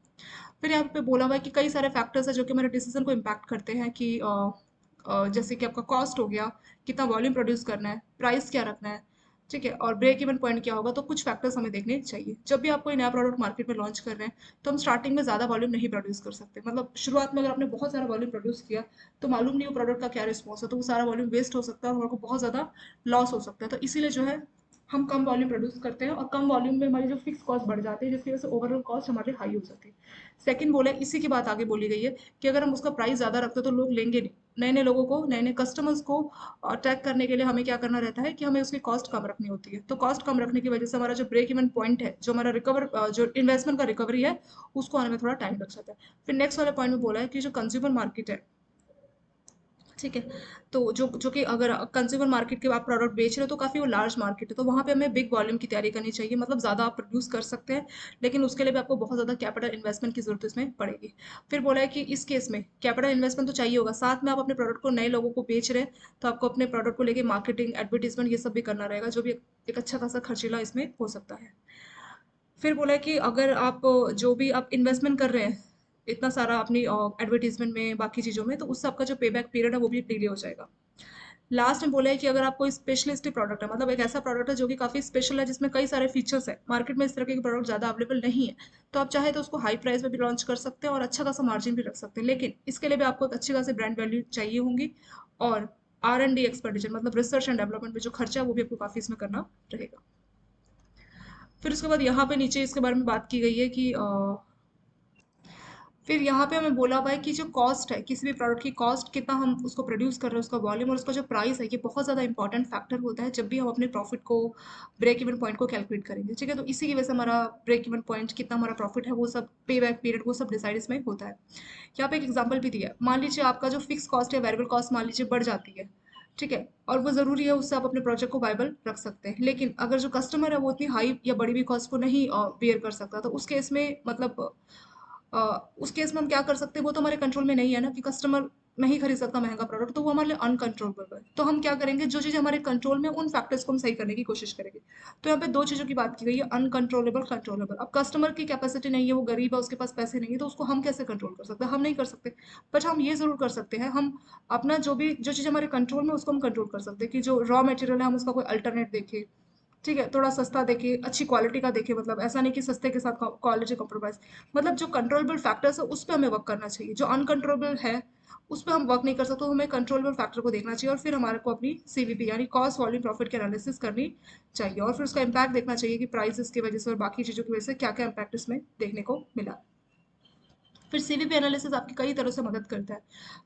फिर यहाँ पे बोला हुआ है कि कई सारे फैक्टर्स हैं जो कि हमारे डिसीजन को इम्पैक्ट करते हैं, कि जैसे कि आपका कॉस्ट हो गया, कितना वॉल्यूम प्रोड्यूस करना है, प्राइस क्या रखना है, ठीक है, और ब्रेक इवन पॉइंट क्या होगा। तो कुछ फैक्टर्स हमें देखने चाहिए जब भी आप कोई नया प्रोडक्ट मार्केट में लॉन्च कर रहे हैं। तो हम स्टार्टिंग में ज़्यादा वॉल्यूम नहीं प्रोड्यूस कर सकते, मतलब शुरुआत में अगर आपने बहुत सारा वॉल्यूम प्रोड्यूस किया, तो मालूम नहीं वो प्रोडक्ट का क्या रिस्पॉन्स है, तो वो सारा वॉल्यूम वेस्ट हो सकता है और हमारे को बहुत ज़्यादा लॉस हो सकता है। तो इसीलिए जो है हम कम वॉल्यूम प्रोड्यूस करते हैं और कम वॉल्यूम में हमारी जो फिक्स कॉस्ट बढ़ जाती है, जिसकी वजह से ओवरऑल कॉस्ट हमारी हाई हो जाती है। सेकंड बोला है, इसी की बात आगे बोली गई है कि अगर हम उसका प्राइस ज़्यादा रखते हैं तो लोग लेंगे नहीं। नए नए लोगों को, नए नए कस्टमर्स को अट्रैक्ट करने के लिए हमें क्या करना रहता है कि हमें उसकी कॉस्ट कम रखनी होती है। तो कॉस्ट कम रखने की वजह से हमारा जो ब्रेक इवन पॉइंट है, जो हमारा जो इन्वेस्टमेंट का रिकवरी है, उसको आने में थोड़ा टाइम लग जाता है। फिर नेक्स्ट वाले पॉइंट में बोला है कि जो कंज्यूमर मार्केट है, ठीक है, तो जो जो कि अगर कंज्यूमर मार्केट के आप प्रोडक्ट बेच रहे हो तो काफ़ी वो लार्ज मार्केट है, तो वहाँ पे हमें बिग वॉल्यूम की तैयारी करनी चाहिए, मतलब ज़्यादा आप प्रोड्यूस कर सकते हैं, लेकिन उसके लिए भी आपको बहुत ज़्यादा कैपिटल इन्वेस्टमेंट की जरूरत इसमें पड़ेगी। फिर बोला है कि इस केस में कैपिटल इन्वेस्टमेंट तो चाहिए होगा, साथ में आप अपने प्रोडक्ट को नए लोगों को बेच रहे हैं, तो आपको अपने प्रोडक्ट को लेके मार्केटिंग, एडवर्टीजमेंट, ये सब भी करना रहेगा, जो भी एक अच्छा खासा खर्चीला इसमें हो सकता है। फिर बोला है कि अगर आप जो भी आप इन्वेस्टमेंट कर रहे हैं इतना सारा अपनी एडवर्टीजमेंट में, बाकी चीज़ों में, तो उससे आपका जो पे बैक पीरियड है वो भी डिले हो जाएगा। लास्ट में बोला है कि अगर आप कोई स्पेशलिस्ट प्रोडक्ट है, मतलब एक ऐसा प्रोडक्ट है जो कि काफ़ी स्पेशल है, जिसमें कई सारे फीचर्स है, मार्केट में इस तरह के प्रोडक्ट ज़्यादा अवेलेबल नहीं है, तो आप चाहे तो उसको हाई प्राइस में भी लॉन्च कर सकते हैं और अच्छा खासा मार्जिन भी रख सकते हैं, लेकिन इसके लिए भी आपको एक अच्छी खासी ब्रांड वैल्यू चाहिए होंगी, और R&D एक्सपेंडिचर, मतलब रिसर्च एंड डेवलपमेंट में जो खर्चा है वो भी आपको काफ़ी इसमें करना रहेगा। फिर उसके बाद यहाँ पे नीचे इसके बारे में बात की गई है कि फिर यहाँ पे हमें बोला हुआ है कि जो कॉस्ट है, किसी भी प्रोडक्ट की कॉस्ट, कितना हम उसको प्रोड्यूस कर रहे हैं, उसका वॉल्यूम और उसका जो प्राइस है, ये बहुत ज़्यादा इंपॉर्टेंट फैक्टर होता है जब भी हम अपने प्रॉफिट को, ब्रेक इवन पॉइंट को कैलकुलेट करेंगे। ठीक है, तो इसी की वजह से हमारा ब्रेक इवन पॉइंट, कितना हमारा प्रॉफिट है, वो सब पे बैक पीरियड, वो सब डिसाइड इसमें होता है। यहाँ पे एक एग्जाम्पल भी दिया है, मान लीजिए आपका जो फिक्स कॉस्ट है, वेरिएबल कॉस्ट मान लीजिए बढ़ जाती है, ठीक है, और वो ज़रूरी है, उससे आप अपने प्रोजेक्ट को वाइबल रख सकते हैं, लेकिन अगर जो कस्टमर है वो इतनी हाई या बड़ी भी कॉस्ट को नहीं बियर कर सकता, तो उस केस में मतलब अ, उस केस में हम क्या कर सकते हैं, वो तो हमारे कंट्रोल में नहीं है ना, कि कस्टमर नहीं खरीद सकता महंगा प्रोडक्ट, तो वो हमारे लिए अनकंट्रोलेबल है। तो हम क्या करेंगे, जो चीज़ हमारे कंट्रोल में, उन फैक्टर्स को हम सही करने की कोशिश करेंगे। तो यहाँ पे दो चीज़ों की बात की गई है, अनकंट्रोलेबल, कंट्रोलेबल। अब कस्टमर की कैपेसिटी नहीं है, वो गरीब है, उसके पास पैसे नहीं है, तो उसको हम कैसे कंट्रोल कर सकते हैं? हम नहीं कर सकते। बट हम ये ज़रूर कर सकते हैं, हम अपना जो भी, जो चीज़ हमारे कंट्रोल में, उसको हम कंट्रोल कर सकते हैं, कि जो रॉ मटेरियल है हम उसका कोई अल्टरनेट देखें, ठीक है, थोड़ा सस्ता देखे, अच्छी क्वालिटी का देखे, मतलब ऐसा नहीं कि सस्ते के साथ क्वालिटी कॉम्प्रोमाइज। मतलब जो कंट्रोलेबल फैक्टर्स है उस पर हमें वर्क करना चाहिए, जो अनकंट्रोलेबल है उस पर हम वर्क नहीं कर सकते, तो हमें कंट्रोलेबल फैक्टर को देखना चाहिए, और फिर हमारे को अपनी सीवीपी यानी कॉस्ट वॉल्यूम प्रॉफिट की एनालिसिस करनी चाहिए, और फिर उसका इम्पैक्ट देखना चाहिए कि प्राइसेस की वजह से और बाकी चीज़ों की वजह से क्या क्या इम्पैक्ट इसमें देखने को मिला। फिर सीवीपी एनालिसिस आपकी कई तरह से मदद करता है।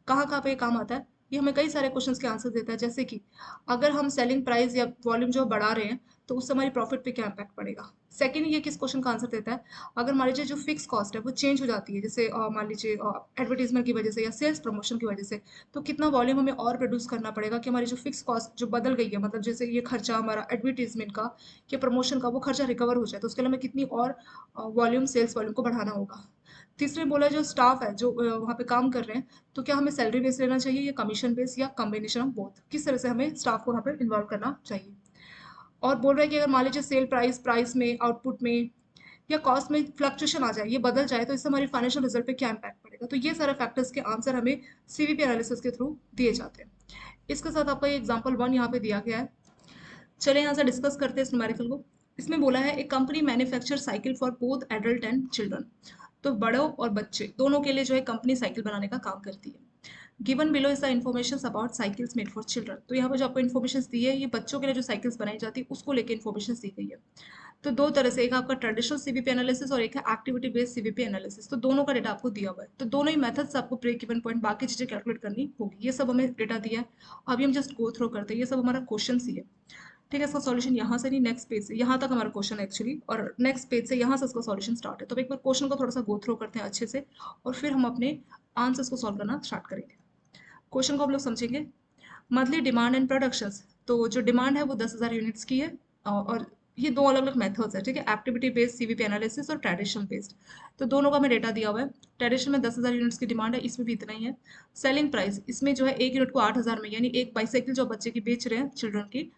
कहाँ कहाँ पे ये काम आता है, ये हमें कई सारे क्वेश्चंस के आंसर देता है, जैसे कि अगर हम सेलिंग प्राइस या वॉल्यूम जो बढ़ा रहे हैं, तो उससे हमारी प्रॉफिट पे क्या इम्पैक्ट पड़ेगा। सेकंड, ये किस क्वेश्चन का आंसर देता है, अगर मान लीजिए जो फिक्स कॉस्ट है वो चेंज हो जाती है, जैसे मान लीजिए एडवर्टीजमेंट की वजह से या सेल्स प्रमोशन की वजह से, तो कितना वॉल्यूम हमें और प्रोड्यूस करना पड़ेगा कि हमारी जो फिक्स कॉस्ट जो बदल गई है, मतलब जैसे ये खर्चा हमारा एडवर्टीजमेंट का या प्रमोशन का, वो खर्चा रिकवर हो जाए, तो उसके लिए हमें कितनी और वॉल्यूम, सेल्स वॉल्यूम को बढ़ाना होगा। तीसरे बोला, जो स्टाफ है जो वहाँ पे काम कर रहे हैं, तो क्या हमें सैलरी बेस लेना चाहिए या कमीशन बेस या कॉम्बिनेशन ऑफ बोथ, किस तरह से हमें स्टाफ को वहाँ पे इन्वॉल्व करना चाहिए। और बोल रहे हैं कि अगर मान लीजिए सेल प्राइस, प्राइस में, आउटपुट में या कॉस्ट में फ्लक्चुएशन आ जाए, ये बदल जाए, तो इससे हमारी फाइनेंशियल रिजल्ट पे क्या इम्पैक्ट पड़ेगा। तो ये सारे फैक्टर्स के आंसर हमें सीवीपी एनालिसिस के थ्रू दिए जाते हैं। इसके साथ आपका ये एग्जाम्पल 1 यहाँ पे दिया गया है। चले यहाँ से डिस्कस करते हैं इस न्यूमेरिकल को। इसमें बोला है, एक company manufacture cycle for both adult and children. तो बड़ों और बच्चे दोनों के लिए जो है कंपनी साइकिल बनाने का काम करती है। Given below is the information about cycles made for children. तो यहाँ पर जो आपको इन्फॉर्मेशन दी है ये बच्चों के लिए जो साइकिल्स बनाई जाती है उसको लेकर इन्फॉर्मेशन दी गई है। तो दो तरह से, एक आपका ट्रेडिशनल सीवीपी एनालिसिस और एक है एक्टिविटी बेस्ड सीवीपी एनालिसिस। तो दोनों का डेटा आपको दिया हुआ है, तो दोनों ही मेथड से आपको ब्रेक इवन पॉइंट बाकी चीजें कैलकुलेट करनी होगी। ये सब हमें डेटा दिया है, अभी हम जस्ट गो थ्रो करते हैं, ये सब हमारा क्वेश्चन ही है। ठीक है, इसका सॉल्यूशन यहाँ से नहीं, नेक्स्ट पेज से, यहाँ तक हमारा क्वेश्चन है एक्चुअली, और नेक्स्ट पेज से यहाँ से इसका सॉल्यूशन स्टार्ट है। तो एक बार क्वेश्चन को थोड़ा सा गो थ्रो करते हैं अच्छे से, और फिर हम अपने आंसर्स को सॉल्व करना स्टार्ट करेंगे। क्वेश्चन को हम लोग समझेंगे। मंथली डिमांड एंड प्रोडक्शंस, तो जो डिमांड है वो 10,000 यूनिट्स की है, और ये दो अलग अलग मेथड्स है, ठीक है, एक्टिविटी बेस्ड सीवीपी एनालिसिस और ट्रेडिशनल बेस्ड। तो दोनों का हमें डेटा दिया हुआ है। ट्रेडिशनल में 10,000 यूनिट्स की डिमांड है, इसमें भी इतना ही है। सेलिंग प्राइस, इसमें जो है एक यूनिट को 8,000 में, यानी एक बाइसाइकिल जो बच्चे की बेच रहे हैं चिल्ड्रन की,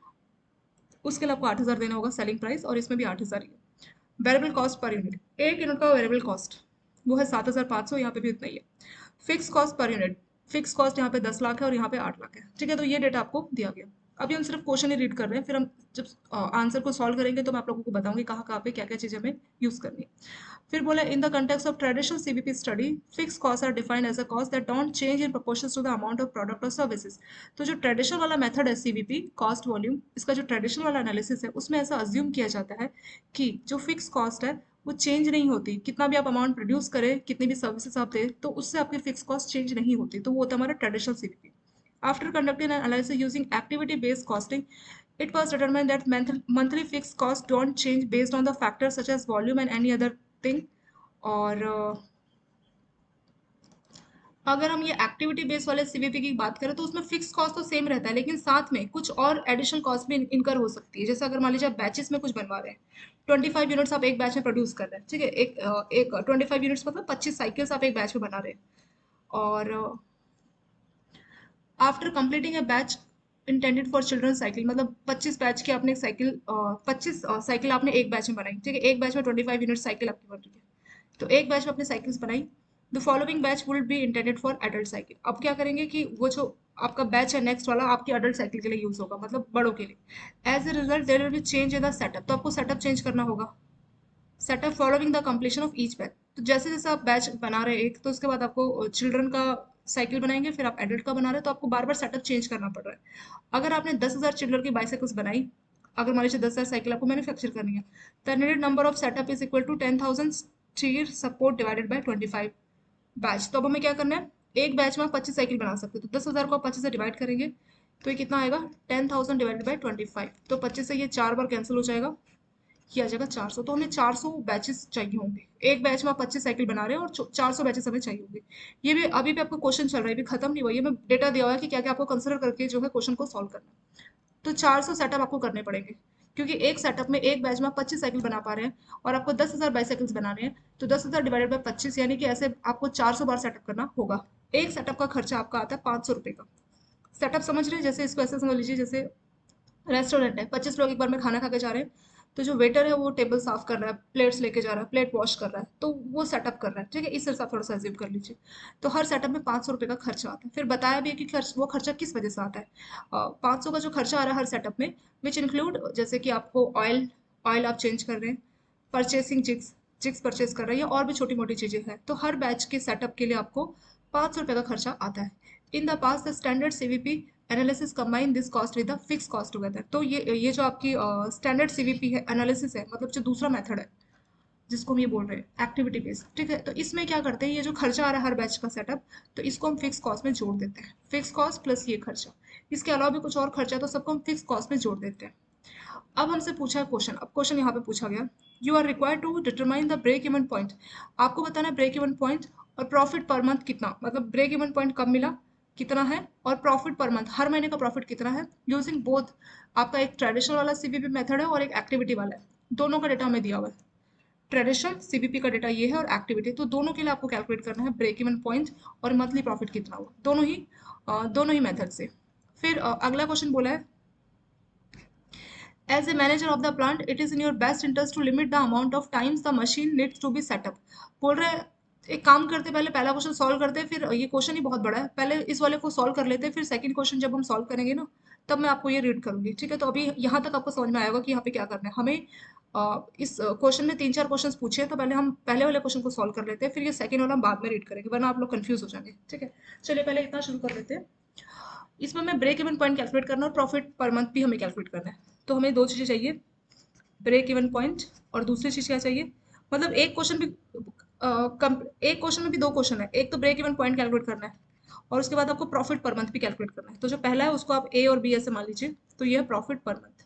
उसके लिए आपको 8,000 देना होगा सेलिंग प्राइस, और इसमें भी 8,000 ही है। वेरिएबल कॉस्ट पर यूनिट, एक यूनिट का वेरिएबल कॉस्ट वो है 7,500, यहाँ पे भी उतना ही है। Fix cost per unit, fix cost यहाँ पे 10 लाख है और यहाँ पे 8 लाख है। ठीक है, तो ये डेटा आपको दिया गया। अभी हम सिर्फ क्वेश्चन ही रीड कर रहे हैं, फिर हम जब आंसर को सॉल्व करेंगे तो मैं आप लोगों को बताऊंगी कहाँ कहाँ पे क्या क्या चीजें हमें यूज करनी है। फिर बोला in the context of traditional CVP study, fix cost are defined as a cost that don't change in proportion to the amount of product और सर्विसेज। तो जो ट्रेडिशनल वाला मेथड है सीवीपी कॉस्ट वॉल्यूम, इसका जो ट्रेडिशनल वाला analysis है उसमें ऐसा अज्यूम किया जाता है कि जो फिक्स कॉस्ट है वो चेंज नहीं होती, कितना भी आप अमाउंट प्रोड्यूस करें, कितनी भी सर्विसेज आप दें, तो उससे आपकी फिक्स कॉस्ट चेंज नहीं होती। तो वो होता है हमारा traditional CVP. After conducting an analysis using activity-based costing, it was determined that monthly fixed costs don't change based on the factors such as volume and any other thing. और अगर हम ये एक्टिविटी बेस वाले CVP की बात करें तो उसमें फिक्स कॉस्ट तो सेम रहता है, लेकिन साथ में कुछ और एडिशनल कॉस्ट भी इनकर हो सकती है। जैसे अगर मान लीजिए आप बैचेस में कुछ बनवा रहे हैं, 25 यूनिट्स आप एक बैच में प्रोड्यूस कर रहे हैं, ठीक है, एक 25 यूनिट्स मतलब 25 साइकिल्स आप एक बैच में बना रहे हैं, और after completing A batch intended for children cycle, मतलब 25 बैच की आपने एक साइकिल 25 साइकिल आपने एक बैच में बनाई, ठीक है, एक बैच में 25 यूनिट साइकिल आपकी बन रही है, तो एक बैच में आपने साइकिल्स बनाई। The following batch will be intended for adult cycle. अब क्या करेंगे कि वो जो आपका बैच है नेक्स्ट वाला आपकी एडल्ट साइकिल के लिए यूज होगा, मतलब बड़ों के लिए। As a result there will be change in the setup, तो आपको सेटअप चेंज करना होगा। Setup following the completion of each batch, तो जैसे जैसे आप बैच बना रहे हैं एक, तो उसके बाद आपको चिल्ड्रन का साइकिल बनाएंगे, फिर आप एडल्ट का बना रहे हैं, तो आपको बार बार सेटअप चेंज करना पड़ रहा है। अगर आपने 10,000 चिल्ड्रन की बाइसाइकिल्स बनाई, अगर मान लीजिए 10,000 साइकिल आपको मैन्युफैक्चर करनी है, the needed number of setup is equal to 10,000 steer support divided by 25 batch. तो अब हमें क्या करना है, एक बैच में आप 25 साइकिल बना सकते हो, तो 10,000 को आप 25 से डिवाइड करेंगे तो ये कितना आएगा, 10,000 डिवाइडेड बाई 25। तो 25 से ये 4 बार कैंसिल हो जाएगा, किया जाएगा 400। तो हमें 400 बैचेस चाहिए होंगे, एक बैच में आप 25 साइकिल बना रहे हैं और 400 बैचेस हमें चाहिए होंगे। ये भी अभी भी आपको क्वेश्चन चल रहा है, अभी खत्म नहीं हुआ, ये मैं डेटा दिया हुआ है कि क्या क्या आपको कंसिडर करके जो है क्वेश्चन को सॉल्व करना है। तो 400 सेटअप आपको करने पड़ेंगे, क्योंकि एक सेटअप में एक बैच में आप 25 साइकिल बना पा रहे हैं और आपको 10,000 बाईसाइकिल्स बनाने हैं, तो 10,000 डिवाइडेड बाई 25, यानी कि ऐसे आपको 400 बार सेटअप करना होगा। एक सेटअप का खर्चा आपका आता है 500 रुपये का। सेटअप समझ रहे हैं, जैसे इसको ऐसे समझ लीजिए जैसे रेस्टोरेंट है, 25 लोग एक बार में खाना खा के जा रहे हैं, तो जो वेटर है वो टेबल साफ कर रहा है, प्लेट्स लेके जा रहा है, प्लेट वॉश कर रहा है, तो वो सेटअप कर रहा है, ठीक है, इस तरह से आप थोड़ा सा अज्यूम कर लीजिए। तो हर सेटअप में 500 रुपये का खर्चा आता है। फिर बताया भी है कि खर्च, वो खर्चा किस वजह से आता है। 500 का जो खर्चा आ रहा है हर सेटअप में, विच इंक्लूड जैसे कि आपको ऑयल, ऑयल आप चेंज कर रहे हैं, परचेसिंग जिग्स, जिग्स परचेज कर रहे हैं, या और भी छोटी मोटी चीजें हैं, तो हर बैच के सेटअप के लिए आपको 500 रुपये का खर्चा आता है। In the past the standard CVP analysis combine this cost with the fix cost together. तो ये जो आपकी स्टैंडर्ड सीवीपी है एनालिसिस है, मतलब जो दूसरा मेथड है जिसको हम ये बोल रहे हैं एक्टिविटी बेस्ड, ठीक है, तो इसमें क्या करते हैं, ये जो खर्चा आ रहा है हर बैच का सेटअप, तो इसको हम फिक्स कॉस्ट में जोड़ देते हैं, फिक्स कॉस्ट प्लस ये खर्चा, इसके अलावा भी कुछ और खर्चा है, तो सबको हम फिक्स कॉस्ट में जोड़ देते हैं। अब हमसे पूछा है क्वेश्चन, अब क्वेश्चन यहाँ पे पूछा गया, you are required to determine the break even point. आपको बताना है ब्रेक इवन पॉइंट और प्रॉफिट पर मंथ कितना, मतलब ब्रेक इवन पॉइंट कब मिला, कितना है, और प्रॉफिट पर मंथ हर महीने का प्रॉफिट कितना है, यूजिंग बोथ। आपका एक ट्रेडिशनल वाला सीवीपी मेथड है और एक एक्टिविटी वाला है, दोनों का डेटा हमें दिया हुआ है। ट्रेडिशनल सीवीपी का डेटा ये है और एक्टिविटी, तो दोनों के लिए आपको कैलकुलेट करना है ब्रेक इवन पॉइंट और मंथली प्रॉफिट कितना हुआ, दोनों ही मेथड से। फिर अगला क्वेश्चन बोला है, as a manager of the plant it is in your best interest to limit the amount of times the machine needs to be set up। बोल रहे हैं एक काम करते, पहले पहला क्वेश्चन सॉल्व करते हैं, फिर ये क्वेश्चन ही बहुत बड़ा है, पहले इस वाले को सॉल्व कर लेते हैं, फिर सेकंड क्वेश्चन जब हम सॉल्व करेंगे ना तब मैं आपको ये रीड करूंगी, ठीक है। तो अभी यहाँ तक आपको समझ में आएगा कि यहाँ पे क्या करना है हमें। इस क्वेश्चन में 3-4 क्वेश्चंस पूछे हैं, तो पहले हम पहले वाले क्वेश्चन को सॉल्व कर लेते हैं, फिर ये सेकंड वाला हम बाद में रीड करेंगे, वरना आप लोग कंफ्यूज हो जाएंगे, ठीक है। चलिए पहले इतना शुरू कर लेते हैं। इसमें हमें ब्रेक इवन पॉइंट कैलकुलेट करना है और प्रॉफिट पर मंथ भी हमें कैलकुलेट करना है। तो हमें दो चीज़ें चाहिए, ब्रेक इवन पॉइंट और दूसरी चीज़ क्या चाहिए, मतलब एक क्वेश्चन भी एक क्वेश्चन में भी दो क्वेश्चन है, एक तो ब्रेक इवन पॉइंट कैलकुलेट करना है और उसके बाद आपको प्रॉफिट पर मंथ भी कैलकुलेट करना है। तो जो पहला है उसको आप ए और बी ऐसे मान लीजिए, तो ये है प्रॉफिट पर मंथ,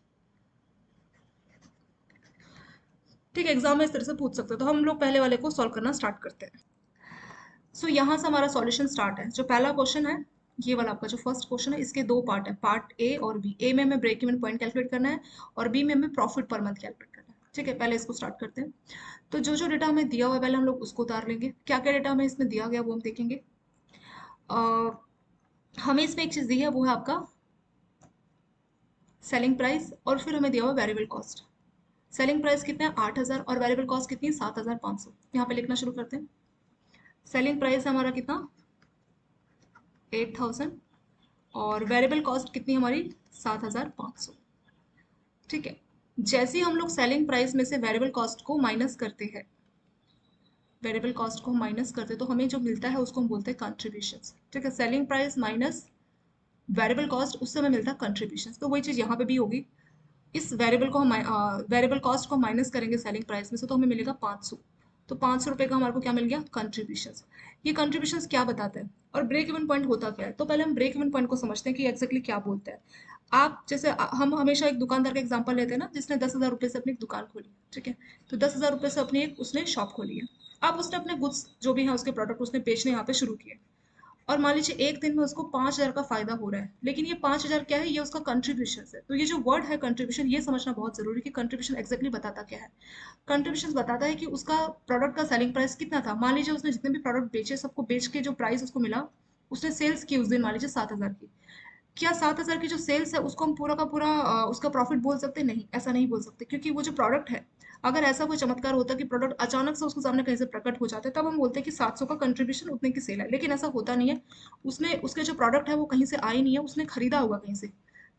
ठीक है। एग्जाम में इस तरह से पूछ सकते हो। तो हम लोग पहले वाले को सॉल्व करना स्टार्ट करते हैं। सो यहाँ से हमारा सॉल्यूशन स्टार्ट है। जो पहला क्वेश्चन है, ये वाला आपका जो फर्स्ट क्वेश्चन है, इसके दो पार्ट है, पार्ट ए और बी। ए में हमें ब्रेक इवन पॉइंट कैलकुलेट करना है और बी में हमें प्रॉफिट पर मंथ कैलकुलेट करना है, ठीक है। पहले इसको स्टार्ट करते हैं। तो जो जो डेटा हमें दिया हुआ है पहले हम लोग उसको उतार लेंगे। क्या क्या डेटा हमें इसमें दिया गया वो हम देखेंगे। हमें इसमें एक चीज़ दी है, वो है आपका सेलिंग प्राइस, और फिर हमें दिया हुआ वेरिएबल कॉस्ट। सेलिंग प्राइस कितना है 8,000 और वेरिएबल कॉस्ट कितनी है 7,500। यहाँ पे लिखना शुरू करते हैं। सेलिंग प्राइस हमारा कितना 8,000 और वेरिएबल कॉस्ट कितनी हमारी 7,500, ठीक है। जैसे ही हम लोग सेलिंग प्राइस में से वेरिएबल कॉस्ट को माइनस करते हैं, वेरिएबल कॉस्ट को माइनस करते हैं, तो हमें जो मिलता है उसको हम बोलते हैं कंट्रीब्यूशंस, ठीक है। Selling price minus variable cost, उससे हमें मिलता है कंट्रीब्यूशंस। तो वही चीज़ यहाँ पे भी होगी। इस वेरिएबल को हम वेरिएबल कॉस्ट को माइनस करेंगे सेलिंग प्राइस में से, तो हमें मिलेगा 500। तो 500 रुपये का हमारे को क्या मिल गया कंट्रीब्यूशंस। ये कंट्रीब्यूशंस क्या बताते हैं और ब्रेक इवन पॉइंट होता क्या है। तो पहले हम ब्रेक इवन पॉइंट को समझते हैं कि एक्जैक्टली क्या बोलते हैं। आप जैसे हम हमेशा एक दुकानदार का एग्जांपल लेते हैं ना, जिसने 10,000 रुपये से अपनी एक दुकान खोली, ठीक है। तो 10,000 रुपये से अपनी एक उसने शॉप खोली है। अब उसने अपने गुड्स जो भी है उसके प्रोडक्ट उसने बेचने यहाँ पे शुरू किए, और मान लीजिए एक दिन में उसको 5,000 का फायदा हो रहा है, लेकिन ये 5,000 क्या है, ये उसका कंट्रीब्यूशन है। तो ये जो वर्ड है कंट्रीब्यूशन, ये समझना बहुत जरूरी है कि कंट्रीब्यूशन एक्जैक्टली बताता क्या है। कंट्रीब्यूशन बताता है कि उसका प्रोडक्ट का सेलिंग प्राइस कितना था। मान लीजिए उसने जितने भी प्रोडक्ट बेचे, सबको बेच के जो प्राइस उसको मिला, उसने सेल्स की उस दिन मान लीजिए 7,000 की। क्या 7,000 की जो सेल्स है उसको हम पूरा का पूरा उसका प्रॉफिट बोल सकते हैं? नहीं, ऐसा नहीं बोल सकते, क्योंकि वो जो प्रोडक्ट है, अगर ऐसा कोई चमत्कार होता कि प्रोडक्ट अचानक से उसके सामने कहीं से प्रकट हो जाता है, तब हम बोलते हैं कि 700 का कंट्रीब्यूशन उतने की सेल है। लेकिन ऐसा होता नहीं है। उसने उसके जो प्रोडक्ट है वो कहीं से आई नहीं है, उसने खरीदा होगा कहीं से,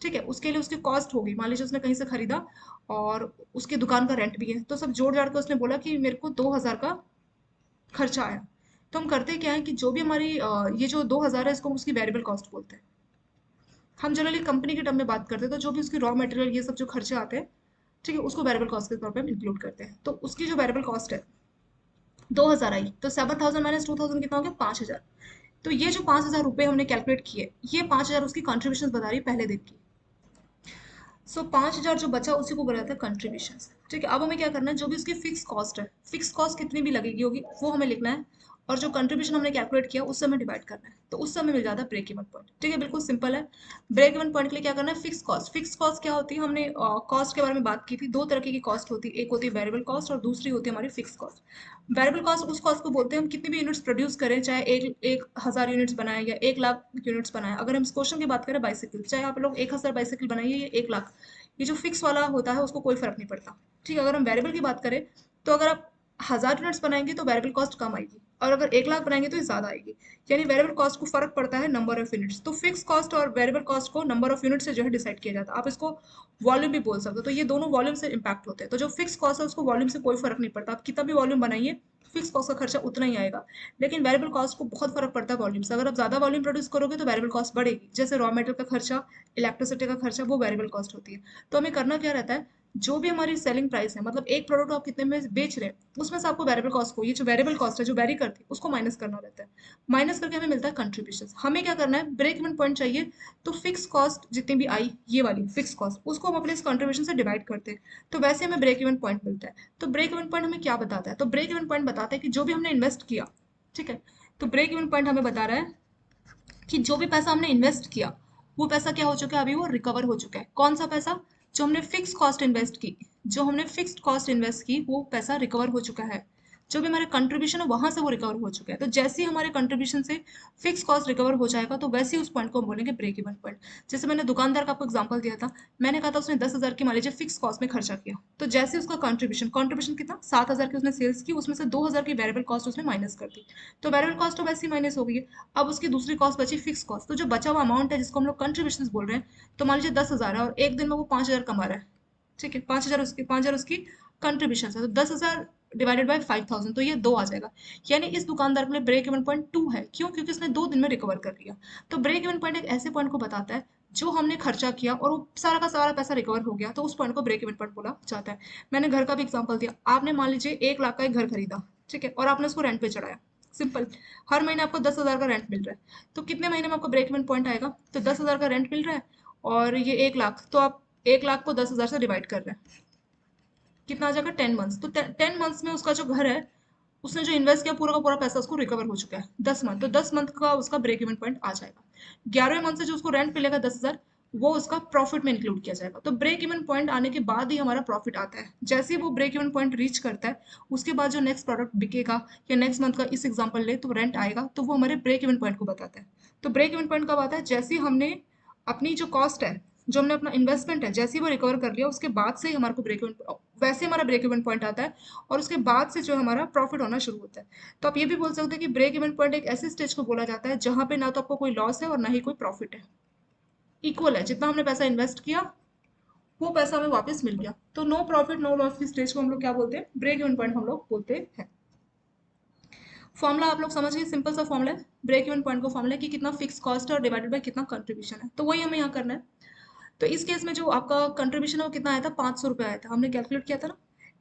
ठीक है। उसके लिए उसकी कॉस्ट होगी, मान लीजिए उसने कहीं से खरीदा और उसकी दुकान का रेंट भी है, तो सब जोड़ जाड़ के उसने बोला कि मेरे को 2,000 का खर्चा आया। तो हम करते क्या है कि जो भी हमारी ये जो 2,000 है, इसको हम उसकी वेरिएबल कॉस्ट बोलते हैं। हम जनरली कंपनी के टर्म में बात करते हैं, तो जो भी उसकी रॉ मटेरियल ये सब जो खर्चे आते हैं, ठीक है, उसको वेरिएबल कॉस्ट के तौर पे हम इंक्लूड करते हैं। तो उसकी जो वेरिएबल कॉस्ट है 2,000 आई, तो 7,000 माइनस 2,000 कितना हो गया 5,000। तो ये जो 5,000 रुपये हमने कैलकुलेट किए, ये 5,000 उसकी कॉन्ट्रीब्यूशन बता रही है पहले दिन की। सो 5,000 जो बचा उसी को बोला था कंट्रीब्यूशन, ठीक है। अब हमें क्या करना है, जो भी उसकी फिक्स कॉस्ट है, फिक्स कॉस्ट कितनी भी लगेगी होगी वो हमें लिखना है, और जो कंट्रीब्यूशन हमने कैलकुलेट किया उससे हमें डिवाइड करना है, तो उससे हमें मिल जाता है ब्रेक इवन पॉइंट, ठीक है। बिल्कुल सिंपल है। ब्रेक इवन पॉइंट के लिए क्या करना है, फिक्स कॉस्ट। फिक्स कॉस्ट क्या होती है, हमने कॉस्ट के बारे में बात की थी। दो तरह की कॉस्ट होती है, एक होती है वेरिएबल कॉस्ट और दूसरी होती है हमारी फिक्स कॉस्ट। वेरिएबल कॉस्ट उस कॉस्ट को बोलते हैं हम कितनी भी यूनिट्स प्रोड्यूस करें, चाहे एक एक 1,000 यूनिट्स बनाए या 1,00,000 यूनिट्स बनाए। अगर हम इस क्वेश्चन की बात करें बाइसिकल, चाहे आप लोग 1,000 बाइसिकल बनाइए या 1,00,000, ये जो फिक्स वाला होता है उसको कोई फर्क नहीं पड़ता, ठीक है। अगर हम वेरिएबल की बात करें, तो अगर आप 1,000 यूनिट्स बनाएंगे तो वेरिएबल कॉस्ट कम आएगी, और अगर 1,00,000 बनाएंगे तो ये ज्यादा आएगी। यानी वेरिएबल कॉस्ट को फर्क पड़ता है नंबर ऑफ यूनिट्स। तो फिक्स कॉस्ट और वेरिएबल कॉस्ट को नंबर ऑफ यूनिट से जो है डिसाइड किया जाता है। आप इसको वॉल्यूम भी बोल सकते हो। तो ये दोनों वॉल्यूम से इम्पैक्ट होते हैं। तो जो फिक्स कॉस्ट है उसको वॉल्यूम से कोई फर्क नहीं पड़ता, आप कितना भी वॉल्यूम बनाइए फिक्स कॉस्ट का खर्चा उतना ही आएगा। लेकिन वेरिएबल कॉस्ट को बहुत फर्क पड़ता है वॉल्यूम से। अगर आप ज्यादा वॉल्यूम प्रोड्यूस करोगे तो वेरिएबल कॉस्ट बढ़ेगी, जैसे रॉ मटेरियल का खर्चा, इलेक्ट्रिसिटी का खर्चा, वो वेरिएबल कॉस्ट होती है। तो हमें करना क्या रहता है, जो भी हमारी सेलिंग प्राइस है, मतलब एक प्रोडक्ट आप कितने में बेच रहे हैं, उसमें से आपको वेरिएबल कॉस्ट को, ये जो वेरिएबल कॉस्ट है जो वेरी करती है, उसको माइनस करना रहता है। माइनस करके हमें मिलता है कंट्रीब्यूशन। हमें क्या करना है, ब्रेक इवन पॉइंट चाहिए, तो फिक्स कॉस्ट जितनी भी आई, ये वाली फिक्स कॉस्ट, उसको हम अपने इस कंट्रीब्यूशन से डिवाइड करते हैं, तो वैसे हमें ब्रेक इवन पॉइंट मिलता है। तो ब्रेक इवन पॉइंट हमें क्या बताता है, तो ब्रेक इवन पॉइंट बताता है कि जो भी हमने इन्वेस्ट किया, ठीक है। तो ब्रेक इवन पॉइंट हमें बता रहा है कि जो भी पैसा हमने इन्वेस्ट किया, वो पैसा क्या हो चुका है, अभी वो रिकवर हो चुका है। कौन सा पैसा, जो हमने फिक्स कॉस्ट इन्वेस्ट की, जो हमने फिक्स्ड कॉस्ट इन्वेस्ट की वो पैसा रिकवर हो चुका है। जो भी हमारे कंट्रीब्यूशन है वहां से वो रिकवर हो चुका है। तो जैसे ही हमारे कंट्रीब्यूशन से फिक्स कॉस्ट रिकवर हो जाएगा तो वैसे ही उस पॉइंट को हम बोलेंगे ब्रेक इवन पॉइंट। जैसे मैंने दुकानदार का आपको एग्जांपल दिया था, मैंने कहा था उसने 10,000 की मान लीजिए फिक्स कॉस्ट में खर्चा किया, तो जैसे उसका कंट्रीब्यूशन कंट्रीब्यूशन कितना 7,000 की उसने सेल्स की, उसमें से 2,000 की वेरिएबल कॉस्ट उसने माइनस कर दी, तो वेरिएबल कॉस्ट तो वैसे ही माइनस हो गई है। अब उसकी दूसरी कॉस्ट बची फिक्स कॉस्ट, तो जो बचा हुआ अमाउंट है जिसको हम लोग कंट्रीब्यूशन बोल रहे हैं, तो मान लीजिए 10,000 है और एक दिन में वो 5,000 कमा रहा है, ठीक है, 5,000 उसकी कंट्रीब्यूशन है, तो 10,000 डिवाइडेड बाय 5,000, तो ये 2 आ जाएगा। यानी इस दुकानदार के लिए ब्रेक इवन पॉइंट 2 है। क्यों? क्योंकि उसने 2 दिन में रिकवर कर लिया। तो ब्रेक इवन पॉइंट एक ऐसे पॉइंट को बताता है जो हमने खर्चा किया और वो सारा का सारा पैसा रिकवर हो गया, तो उस पॉइंट को ब्रेक इवन पॉइंट बोला जाता है। मैंने घर का भी एग्जांपल दिया, आपने मान लीजिए 1 लाख का एक घर खरीदा, ठीक है, और आपने उसको रेंट पे चढ़ाया, सिंपल, हर महीने आपको 10,000 का रेंट मिल रहा है, तो कितने महीने में आपको ब्रेक इवन पॉइंट आएगा? तो 10,000 का रेंट मिल रहा है और ये 1 लाख, तो आप 1 लाख को 10,000 से डिवाइड कर रहे हैं, कितना आ जाएगा 10 मंथ्स। तो 10 मंथ्स में उसका जो घर है, उसने जो इन्वेस्ट किया पूरा का पूरा पैसा उसको रिकवर हो चुका है 10 मंथ, तो 10 मंथ का उसका ब्रेक इवन पॉइंट आ जाएगा। 11वें मंथ से जो उसको रेंट मिलेगा 10,000, वो उसका प्रॉफिट में इंक्लूड किया जाएगा। तो ब्रेक इवन पॉइंट आने के बाद ही हमारा प्रॉफिट आता है। जैसे ही वो ब्रेक इवन पॉइंट रीच करता है, उसके बाद जो नेक्स्ट प्रोडक्ट बिकेगा या नेक्स्ट मंथ का इस एग्जांपल ले तो रेंट आएगा, तो वो हमारे ब्रेक इवन पॉइंट को बताता है। तो ब्रेक इवन पॉइंट कब आता है? जैसे ही हमने अपनी जो कॉस्ट है, जो हमने अपना इन्वेस्टमेंट है, जैसे ही वो रिकवर कर लिया उसके बाद से ही हमारे को ब्रेक इवन, वैसे हमारा ब्रेक इवन पॉइंट आता है और उसके बाद से जो हमारा प्रॉफिट होना शुरू होता है। तो आप ये भी बोल सकते हैं कि ब्रेक इवन पॉइंट एक ऐसे स्टेज को बोला जाता है जहां पे ना तो आपको कोई लॉस है और ना ही कोई प्रॉफिट है, इक्वल है, जितना हमने पैसा इन्वेस्ट किया वो पैसा हमें वापस मिल गया। तो नो प्रॉफिट नो लॉस की स्टेज को हम लोग क्या बोलते हैं? ब्रेक इवन पॉइंट हम लोग बोलते हैं। फॉर्मूला आप लोग समझ गए, सिंपल सा फॉर्मूला है ब्रेक इवन पॉइंट का, फॉर्मूला है कि कितना फिक्स कॉस्ट है और डिवाइडेड बाय कितना कंट्रीब्यूशन है, तो वही हमें यहाँ करना है। तो इस केस में जो आपका कंट्रीब्यूशन है वो कितना आया था? 500 रुपये आया था, हमने कैलकुलेट किया था ना।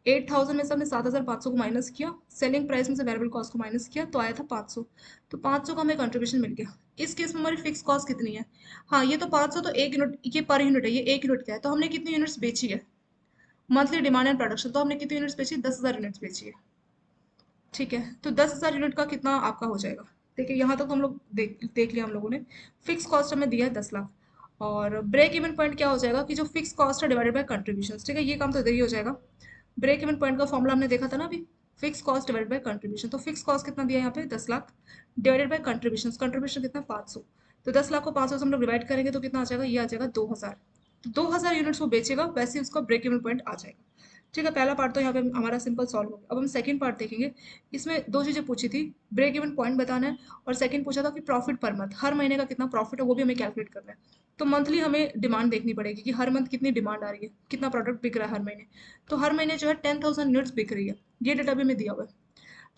8,000 में से हमने 7,500 को माइनस किया, सेलिंग प्राइस में से वेरिएबल कॉस्ट को माइनस किया, तो आया था 500। तो 500 का हमें कंट्रीब्यूशन मिल गया। इस केस में हमारी फिक्स कॉस्ट कितनी है? हाँ, ये तो 500 तो एक यूनिट, ये पर यूनिट है, ये 1 यूनिट का है, तो हमने कितनी यूनिट्स बेची है? मंथली डिमांड एंड प्रोडक्शन, तो हमने कितनी यूनिट्स बेची? 10,000 यूनिट्स बेची है, ठीक है। तो 10,000 यूनिट का कितना आपका हो जाएगा? देखिए यहाँ तक तो हम लोग देख लिया हम लोगों ने। फिक्स कॉस्ट हमें दिया है 10 लाख, और ब्रेक इवन पॉइंट क्या हो जाएगा कि जो फिक्स कॉस्ट है डिवाइडेड बाय कंट्रीब्यूशन, ठीक है, ये काम तो इधर ही हो जाएगा। ब्रेक इवन पॉइंट का फॉर्मूला हमने देखा था ना अभी, fix cost divided by contribution, तो फिक्स कॉस्ट कितना दिया है यहाँ पे? 10 lakh, divided by contribution, contribution कितना? 500। तो 10 लाख को 500 से हम लोग डिवाइड करेंगे तो कितना आ जाएगा? ये आ जाएगा 2,000। तो 2,000 यूनिट्स वो बेचेगा, वैसे ही उसका ब्रेक इवन पॉइंट आ जाएगा। ठीक है, पहला पार्ट तो यहाँ पे हमारा सिंपल सॉल्व हो गया। अब हम सेकंड पार्ट देखेंगे। इसमें दो चीजें पूछी थी, ब्रेक इवन पॉइंट बताना है और सेकंड पूछा था कि प्रॉफिट पर मंथ, हर महीने का कितना प्रॉफिट है वो भी हमें कैलकुलेट करना है। तो मंथली हमें डिमांड देखनी पड़ेगी कि हर मंथ कितनी डिमांड आ रही है, कितना प्रोडक्ट बिक रहा है हर महीने। तो हर महीने जो है 10,000 यूनिट्स बिक रही है, ये डेटा भी हमें दिया हुआ है।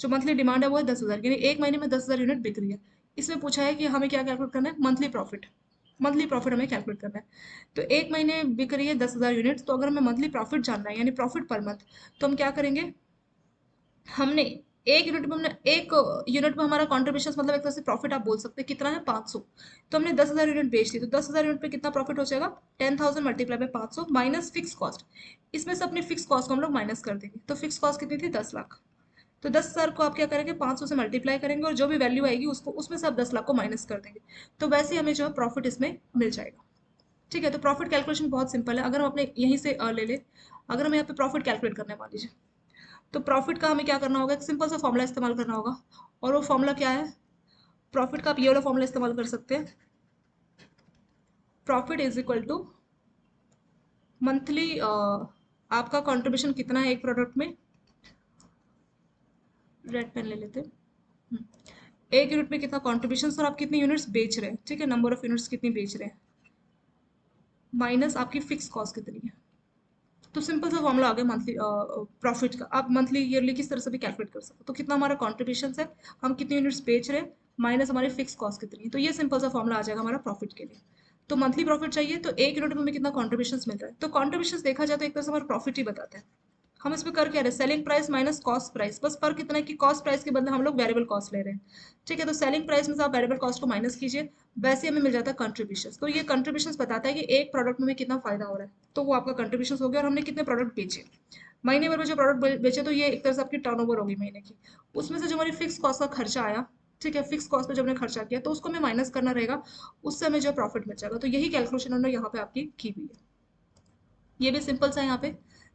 जो मंथली डिमांड है वो है 10,000, यानी एक महीने में 10,000 यूनिट बिक रही है। इसमें पूछा है कि हमें क्या कैलकुलेट करना है? Monthly profit. मंथली प्रॉफिट हमें कैलकुलेट करना है। तो एक महीने बिक रही है 10,000 यूनिट, तो अगर हमें मंथली प्रॉफिट जानना है यानी प्रॉफिट पर मंथ, तो हम क्या करेंगे? हमने एक यूनिट में हमने एक यूनिट में हमारा कॉन्ट्रीब्यूशन, मतलब एक तरह से प्रॉफिट आप बोल सकते हैं, कितना है? 500। तो हमने 10,000 यूनिट बेच दी, तो 10,000 यूनिट पे कितना प्रॉफिट हो जाएगा? 10,000 multiply by 500 minus fix cost. इसमें से अपनी फिक्स कॉस्ट को हम लोग माइनस कर देंगे, तो फिक्स कॉस्ट कितनी थी? 10 लाख। तो 10,000 को आप क्या करेंगे? 500 से मल्टीप्लाई करेंगे और जो भी वैल्यू आएगी उसको, उसमें से आप 10 लाख को माइनस कर देंगे, तो वैसे ही हमें जो है प्रॉफिट इसमें मिल जाएगा। ठीक है, तो प्रॉफिट कैलकुलेशन बहुत सिंपल है। अगर हम अपने यहीं से ले ले, अगर हमें यहाँ पे प्रॉफिट कैलकुलेट करना है मान लीजिए, तो प्रॉफिट का हमें क्या करना होगा? एक सिंपल सा फॉर्मूला इस्तेमाल करना होगा, और वो फॉर्मूला क्या है? प्रॉफिट का आप ये वाला फॉर्मूला इस्तेमाल कर सकते हैं, profit is equal to monthly, आपका कंट्रीब्यूशन कितना है एक प्रोडक्ट में, रेड पेन ले लेते हैं। एक यूनिट में कितना कंट्रीब्यूशन और आप कितनी यूनिट्स बेच रहे हैं, ठीक है, नंबर ऑफ यूनिट्स कितनी बेच रहे हैं, माइनस आपकी फिक्स कॉस्ट कितनी है। तो सिंपल सा फॉर्मूला आ गया मंथली प्रॉफिट का। आप मंथली ईयरली किस तरह से भी कैलकुलेट कर सकते हो, तो कितना हमारा कॉन्ट्रीब्यूशन है, हम कितनी यूनिट्स बेच रहे हैं, माइनस हमारी फिक्स कॉस्ट कितनी है, तो ये सिंपल सा फॉर्मूला आ जाएगा हमारा प्रॉफिट के लिए। तो मंथली प्रॉफिट चाहिए तो एक यूनिट में हमें कितना कॉन्ट्रीब्यूशन मिल रहा है, तो कॉन्ट्रीब्यूशन देखा जाए तो एक तरह से हमारा प्रॉफिट ही बताता है। हम इसमें कर क्या रहे हैं? Selling price minus cost price, बस फर्क इतना है कि कॉस्ट प्राइस के बदले हम लोग वेरिएबल कॉस्ट ले रहे हैं। ठीक है, तो सेलिंग प्राइस में से आप वेरिएबल कॉस्ट को माइनस कीजिए, वैसे हमें मिल जाता है कंट्रीब्यूशन। तो ये कंट्रीब्यूशन बताता है कि एक प्रोडक्ट में हमें कितना फायदा हो रहा है, तो वो आपका कंट्रीब्यूशन हो गया, और हमने कितने प्रोडक्ट बेचे महीने भर में, जो प्रोडक्ट बेचे, तो ये एक तरह से आपकी टर्नओवर होगी महीने की। उसमें से जो हमारी फिक्स कॉस्ट का खर्चा आया, ठीक है, फिक्स कॉस्ट पे जब हमने खर्चा किया तो उसको हमें माइनस करना रहेगा, उससे हमें जो प्रॉफिट मिल जाएगा। तो यही कैलकुलेशन हमने यहाँ पे आपकी की हुई है, ये भी सिंपल सा है यहाँ पे।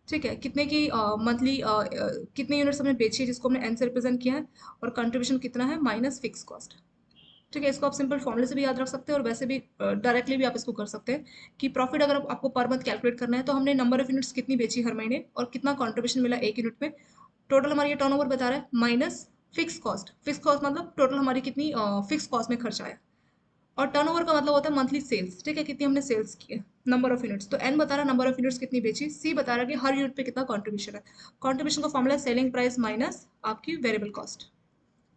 ठीक है, कितने की मंथली कितने यूनिट्स हमने बेची है जिसको हमने एन से रिप्रेजेंट किया है, और कंट्रीब्यूशन कितना है माइनस फिक्स कॉस्ट। ठीक है, इसको आप सिंपल फॉर्मूले से भी याद रख सकते हैं और वैसे भी डायरेक्टली भी आप इसको कर सकते हैं कि प्रॉफिट अगर आपको पर मंथ कैलकुलेट करना है तो हमने नंबर ऑफ यूनिट्स कितनी बेची हर महीने और कितना कंट्रीब्यूशन मिला एक यूनिट में, टोटल हमारी ये टर्नओवर बता रहा है minus fix cost. Fix cost मतलब टोटल हमारी कितनी फिक्स कॉस्ट में खर्च आया, और टर्नओवर का मतलब होता है मंथली सेल्स। ठीक है, कितनी हमने सेल्स की है, नंबर ऑफ यूनिट्स, तो एन बता रहा है नंबर ऑफ यूनिट्स कितनी बेची, सी बता रहा है कि हर यूनिट पे कितना कंट्रीब्यूशन है। कंट्रीब्यूशन का फॉर्मूला है सेलिंग प्राइस माइनस आपकी वेरिएबल कॉस्ट।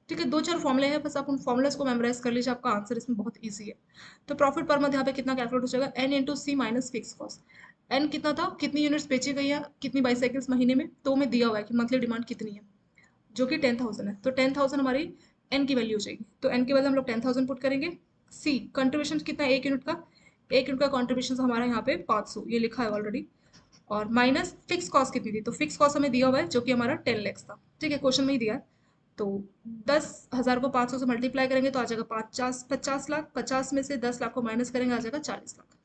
ठीक है, दो चार फॉर्मुले हैं, बस आप उन फॉर्मुलाज को मेमोराइज कर लीजिए, आपका आंसर इसमें बहुत ईजी है। तो प्रॉफिट पर मंथ यहाँ पे कितना कैलकुलेट हो जाएगा, एन इंटू सी माइनस फिक्स कॉस्ट। एन कितना था, कितनी यूनिट्स बेची गई है, कितनी बाईसाइकिल्स महीने में, तो हमें दिया हुआ है कि मंथली डिमांड कितनी है, जो कि 10,000 है, तो 10,000 हमारी एन की वैल्यू हो जाएगी, तो एन के बदले हम लोग 10,000 पुट करेंगे। सी कंट्रीब्यूशन कितना है एक यूनिट का, एक यूनिट का कॉन्ट्रीब्यूशन हमारा यहाँ पे 500, ये लिखा है ऑलरेडी, और माइनस फिक्स कॉस्ट कितनी थी, तो फिक्स कॉस्ट हमें दिया हुआ है जो कि हमारा 10 लाख था। ठीक है, क्वेश्चन में ही दिया है। तो 10,000 को 500 से मल्टीप्लाई करेंगे तो आ जाएगा 50 लाख, 50 में से 10 लाख को माइनस करेंगे आ जाएगा 40 लाख।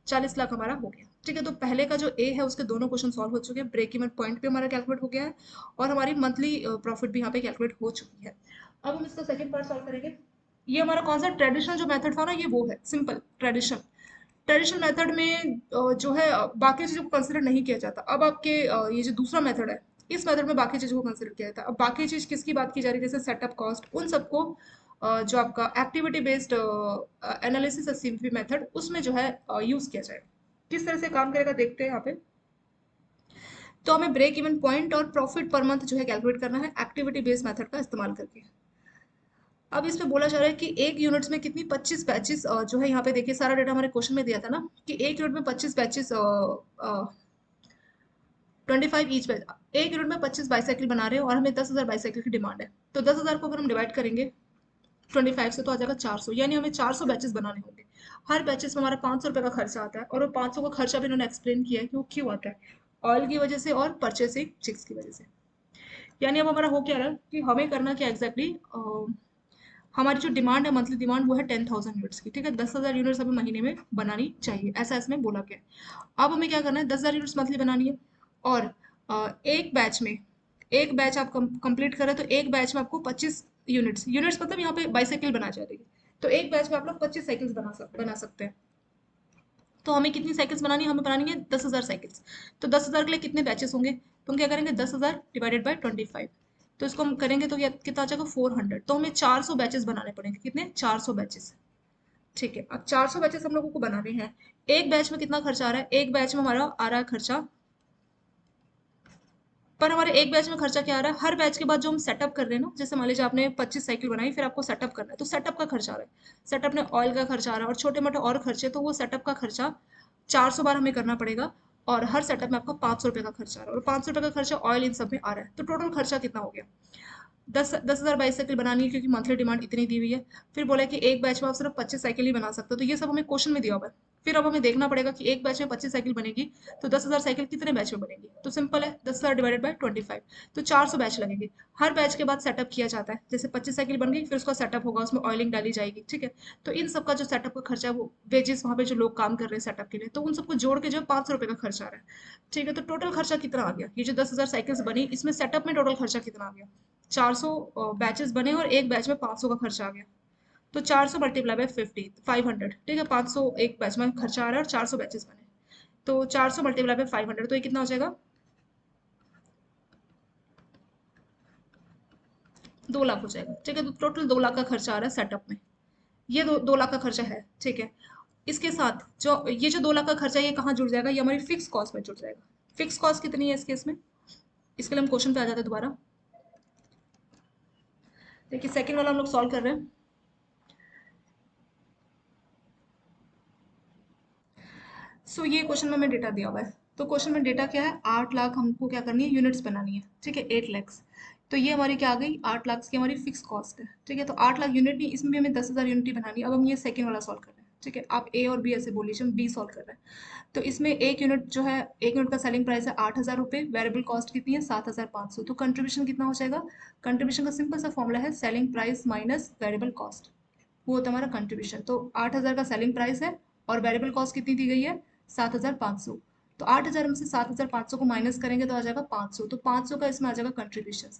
40 लाख हमारा हो गया। ठीक है, तो पहले का जो ए है उसके दोनों क्वेश्चन सॉल्व हो चुके हैं, ब्रेक इवन पॉइंट भी हमारा कैलकुलेट हो गया है और हमारी मंथली प्रॉफिट भी यहाँ पे कैलकुलेट हो चुकी है। अब हम इसका सेकंड पार्ट सॉल्व करेंगे। ये हमारा कौन सा ट्रेडिशनल जो मेथड था ना, ये वो है सिंपल ट्रेडिशनल। ट्रेडिशनल मेथड में जो है बाकी चीज़ों को कंसिडर नहीं किया जाता। अब आपके ये जो दूसरा मेथड है, इस मेथड में बाकी चीज़ों को कंसिडर किया जाता है। अब बाकी चीज़ किसकी बात की जा रही है, जैसे सेटअप कॉस्ट, उन सबको जो आपका activity based analysis CVP method, उसमें जो है यूज़ किया जाएगा। किस तरह से काम करेगा देखते हैं यहाँ पे। तो हमें ब्रेक इवन पॉइंट और प्रॉफिट पर मंथ जो है कैलकुलेट करना है एक्टिविटी बेस्ड मेथड का इस्तेमाल करके। अब इसमें बोला जा रहा है कि एक यूनिट्स में कितनी 25 बैचेस जो है, यहाँ पे देखिए सारा डेटा हमारे क्वेश्चन में दिया था ना कि एक यूनिट में 25 बैचेस, 25 ईच बैच, एक यूनिट में 25 बाईसाइकिल बना रहे हो और हमें 10,000 बाईसाइकिल की डिमांड है, तो 10,000 को अगर हम डिवाइड करेंगे 25 से तो आ जाएगा 400, यानी हमें 400 बैचेस बनाने होंगे। हर बैचेस में हमारा 500 रुपये का खर्चा आता है, और वो 500 का खर्चा भी इन्होंने एक्सप्लेन किया है कि वो क्यों आता है, ऑयल की वजह से और परचेसिंग चिक्स की वजह से। यानी अब हमारा हो क्या रहा है कि हमें करना क्या एग्जैक्टली हमारी जो डिमांड है मंथली डिमांड वो है 10,000 यूनिट्स की। ठीक है, 10,000 यूनिट्स हमें महीने में बनानी चाहिए, ऐसा इसमें बोला गया है। अब हमें क्या करना है, 10,000 यूनिट्स मंथली बनानी है, और एक बैच में, एक बैच आप कंप्लीट करें तो एक बैच में आपको 25 यूनिट्स, यूनिट्स मतलब यहाँ पे बाईसाइकिल बना जा रही है, तो एक बैच में आप लोग 25 साइकिल्स बना सकते हैं। तो हमें कितनी साइकिल्स बनानी है, हमें बनानी है 10,000 साइकिल्स। तो 10,000 के लिए कितने बैचेस होंगे, तो हम क्या करेंगे 10,000 डिवाइडेड बाई 25, तो इसको हम करेंगे तो कितना आ जाएगा 400, तो हमें 400 बैचेस बनाने पड़ेंगे, कितने 400 बैचेस। ठीक है, अब 400 बैचेस हम लोगों को बनाने हैं। एक बैच में कितना खर्चा आ रहा है, एक बैच में हमारा आ रहा है खर्चा, पर हमारे एक बैच में खर्चा क्या आ रहा है, हर बैच के बाद जो हम सेटअप कर रहे हैं ना, जैसे मान लीजिए आपने 25 साइकिल बनाई फिर आपको सेटअप करना है, तो सेटअप का खर्चा आ रहा है, सेटअप में ऑयल का खर्चा आ रहा है और छोटे मोटे और खर्चे, तो वो सेटअप का खर्चा 400 बार हमें करना पड़ेगा, और हर सेटअप में आपका 500 रुपये का खर्चा आ रहा है, और 500 रुपये का खर्चा ऑयल इन सब में आ रहा है, तो टोटल खर्चा कितना हो गया, 10,000 बाईसाइकिल बनानी है क्योंकि मंथली डिमांड इतनी दी हुई है। फिर बोला कि एक बैच में आप सिर्फ 25 साइकिल ही बना सकते हो, तो ये सब हमें क्वेश्चन में दिया हुआ है। फिर अब हमें देखना पड़ेगा कि एक बैच में 25 साइकिल बनेगी तो 10,000 साइकिल कितने बैच में बनेगी, तो सिंपल है 10,000 डिवाइडेड बाई 25, तो 400 बैच लगेंगे। हर बैच के बाद सेटअप किया जाता है, जैसे 25 साइकिल बन गई फिर उसका सेटअप होगा, उसमें ऑयलिंग डाली जाएगी। ठीक है, तो इन सब का जो सेटअप का खर्चा है वो वेजेस वहाँ पे जो लोग काम कर रहे हैं सेटअप के लिए, तो उन सबको जोड़ के जो 500 रुपये का खर्चा आ रहा है। ठीक है, तो टोटल खर्चा कितना आ गया, ये जो 10,000 साइकिल्स बनी इसमें सेटअप में टोटल खर्चा कितना आ गया, 400 बैचेस बने और एक बैच में 500 का खर्चा आ गया, तो 400 मल्टीप्लाई बाय 500। ठीक है, 500 एक बैच में खर्चा आ रहा है और 400 बैचेस बने, तो 400 मल्टीप्लाई बाय 500, तो ये कितना हो जाएगा 2 लाख हो जाएगा। ठीक है, तो टोटल 2 लाख का खर्चा आ रहा है सेटअप में, ये 2 लाख का खर्चा है। ठीक है, इसके साथ जो ये जो 2 लाख का खर्चा है, ये कहाँ जुड़ जाएगा, ये हमारी फिक्स कॉस्ट में जुड़ जाएगा। फिक्स कॉस्ट कितनी है इस केस में, इसके लिए हम क्वेश्चन पे आ जाते हैं दोबारा। देखिए सेकंड वाला हम लोग सॉल्व कर रहे हैं। ये क्वेश्चन में हमें डेटा दिया हुआ है, तो क्वेश्चन में डेटा क्या है, 8 लाख हमको क्या करनी है, यूनिट्स बनानी है। ठीक है, 8 लैक्स, तो ये हमारी क्या आ गई 8 लाख की हमारी फिक्स कॉस्ट है। ठीक है, तो 8 लाख यूनिट नहीं, इसमें भी हमें 10,000 यूनिट ही बनानी है। अब हम ये सेकंड वाला सॉल्व कर रहे हैं। ठीक है, आप ए और बी ऐसे बोल लीजिए, हम बी सॉल्व कर रहे हैं। तो इसमें एक यूनिट जो है, एक यूनिट का सेलिंग प्राइस है 8,000 रुपये, वेरिएबल कॉस्ट कितनी है 7,500, तो कंट्रीब्यूशन कितना हो जाएगा, कंट्रीब्यूशन का सिंपल सा फॉर्मूला है selling price minus variable cost, वो होता है हमारा कंट्रीब्यूशन। तो 8,000 का सेलिंग प्राइस है और वेरिएबल कॉस्ट कितनी दी गई है 7,500, तो 8,000 में से 7,500 को माइनस करेंगे तो आ जाएगा 500, तो 500 का इसमें आ जाएगा कंट्रीब्यूशन।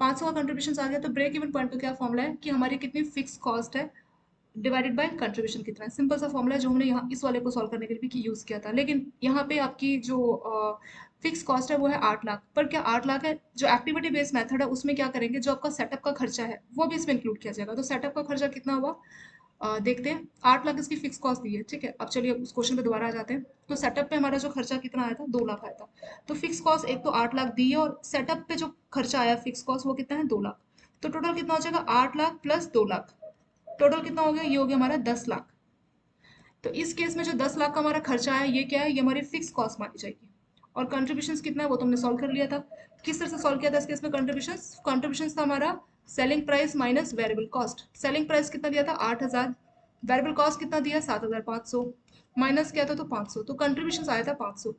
500 का कंट्रीब्यूशन आ गया तो ब्रेक इवन पॉइंट का क्या फॉर्मूला है कि हमारी कितनी फिक्स कॉस्ट है डिवाइडेड बाय कंट्रीब्यूशन कितना है। सिंपल सा फॉर्मूला है जो हमने यहाँ इस वाले को सॉल्व करने के लिए भी यूज किया था, लेकिन यहाँ पे आपकी जो फिक्स कॉस्ट है वो है 8 लाख। पर क्या 8 लाख है, जो एक्टिविटी बेस्ड मेथड है उसमें क्या करेंगे, जो आपका सेटअप का खर्चा है वो भी इसमें इंक्लूड किया जाएगा। तो सेटअप का खर्चा कितना हुआ, देखते हैं। 8 लाख इसकी फिक्स कॉस्ट दी है, ठीक है। अब चलिए उस क्वेश्चन पे दोबारा आ जाते हैं। तो सेटअप पे हमारा जो खर्चा कितना आया था, 2 लाख आया था। तो फिक्स कॉस्ट एक तो 8 लाख दी है और सेटअप पे जो खर्चा आया फिक्स कॉस्ट वो कितना है, 2 लाख। तो टोटल कितना हो जाएगा, 8 लाख प्लस 2 लाख, टोटल कितना हो गया, ये हो गया हमारा 10 लाख। तो इस केस में जो 10 लाख का हमारा खर्चा है ये क्या है, ये हमारी फिक्स कॉस्ट मानी जाएगी। और कंट्रीब्यूशन कितना है वो तो हमने सॉल्व कर लिया था। किस तरह से सॉल्व किया था इस केस में, कंट्रीब्यूशन कंट्रीब्यूशन था हमारा selling price minus variable cost. Selling price कितना दिया था, 8,000। वेरिएबल कॉस्ट कितना दिया, 7,500। माइनस क्या था, तो 500, तो कंट्रीब्यूशन आया था 500।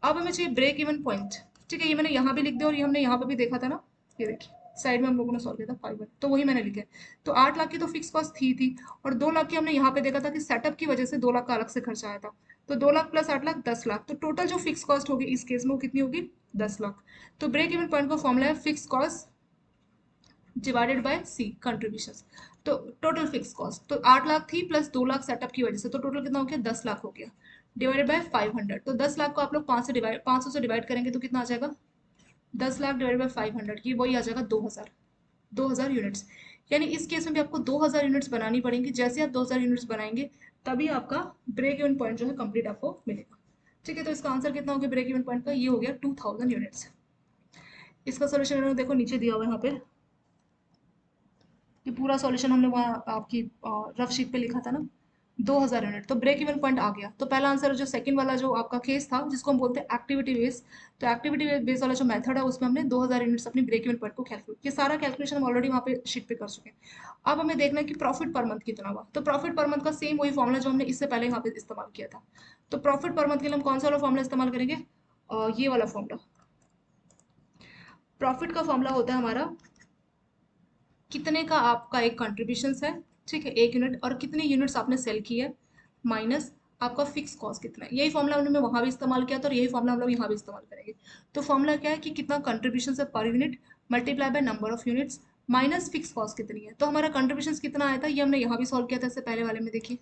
अब हमें चाहिए ब्रेक इवन पॉइंट, ठीक है। ये मैंने यहाँ भी लिख दिया और ये हमने यहाँ पे भी देखा था ना, ये देखिए साइड में हम लोगों ने सॉल्व किया था 5, तो वही मैंने लिखा है। तो 8 लाख की तो फिक्स कॉस्ट थी और 2 लाख की हमने यहाँ पे देखा था कि सेटअप की वजह से 2 लाख का अलग से खर्चा आया था। तो 2 लाख प्लस 8 लाख 10 लाख, तो टोटल जो फिक्स कॉस्ट होगी इस केस में वो कितनी होगी, 10 लाख। तो ब्रेक इवन पॉइंट का फॉर्मूला है fix cost divided by c contribution. तो टोटल फिक्स कॉस्ट तो 8 लाख थी प्लस 2 लाख सेटअप की वजह से, तो टोटल कितना हो गया, 10 लाख हो गया डिवाइडेड बाय 500। तो 10 लाख को आप लोग 500 से डिवाइड करेंगे तो कितना आ जाएगा, 10 लाख डिवाइड बाय 500 की वही आ जाएगा 2,000। 2,000 यूनिट्स। यानी इस केस में भी आपको 2,000 यूनिट्स बनानी पड़ेंगी। जैसे आप 2,000 यूनिट्स बनाएंगे तभी आपका ब्रेक इवन पॉइंट जो है कंप्लीट आपको मिलेगा, ठीक है। तो इसका आंसर कितना हो गया ब्रेक इवन पॉइंट का, ये हो गया 2,000 यूनिट्स। इसका सोल्यूशन इन्होंने देखो नीचे दिया हुआ है यहाँ पे, ये पूरा सॉल्यूशन हमने वहाँ आपकी रफ शीट पे लिखा था ना, 2,000 यूनिट। तो ब्रेक इवन पॉइंट आ गया। तो पहला आंसर जो सेकंड वाला जो आपका केस था जिसको हम बोलते हैं एक्टिविटी बेस, तो एक्टिविटी बेस वाला जो मेथड है उसमें हमने 2,000 यूनिट्स अपनी ब्रेक इवन पॉइंट को कैलकुलेट किया। सारा कैलकुलेशन हम ऑलरेडी वहाँ पे शीट पे कर चुके हैं। अब हमें देखना है कि प्रॉफिट पर मंथ कितना हुआ। तो प्रॉफिट पर मंथ का सेम वही फॉर्मूला जो हमने इससे पहले यहाँ पे इस्तेमाल किया था। तो प्रॉफिट पर मंथ के लिए हम कौन सा वाला फॉर्मूला इस्तेमाल करेंगे, ये वाला फॉर्मूला। प्रॉफिट का फॉर्मूला होता है हमारा कितने का आपका एक कंट्रीब्यूशन है, ठीक है, 1 यूनिट, और कितनी यूनिट्स आपने सेल की है माइनस आपका फिक्स कॉस्ट कितना है। यही फॉर्मूला हमने वहां भी इस्तेमाल किया था और यही फॉर्मूला हम लोग यहाँ भी इस्तेमाल करेंगे। तो फॉर्मूला क्या है कि कितना कंट्रीब्यूशन है per unit multiply by number of units minus fix cost कितनी है। तो हमारा कंट्रीब्यूशन कितना आया था ये हमने यहाँ भी सॉल्व किया था इससे पहले वाले में, देखिए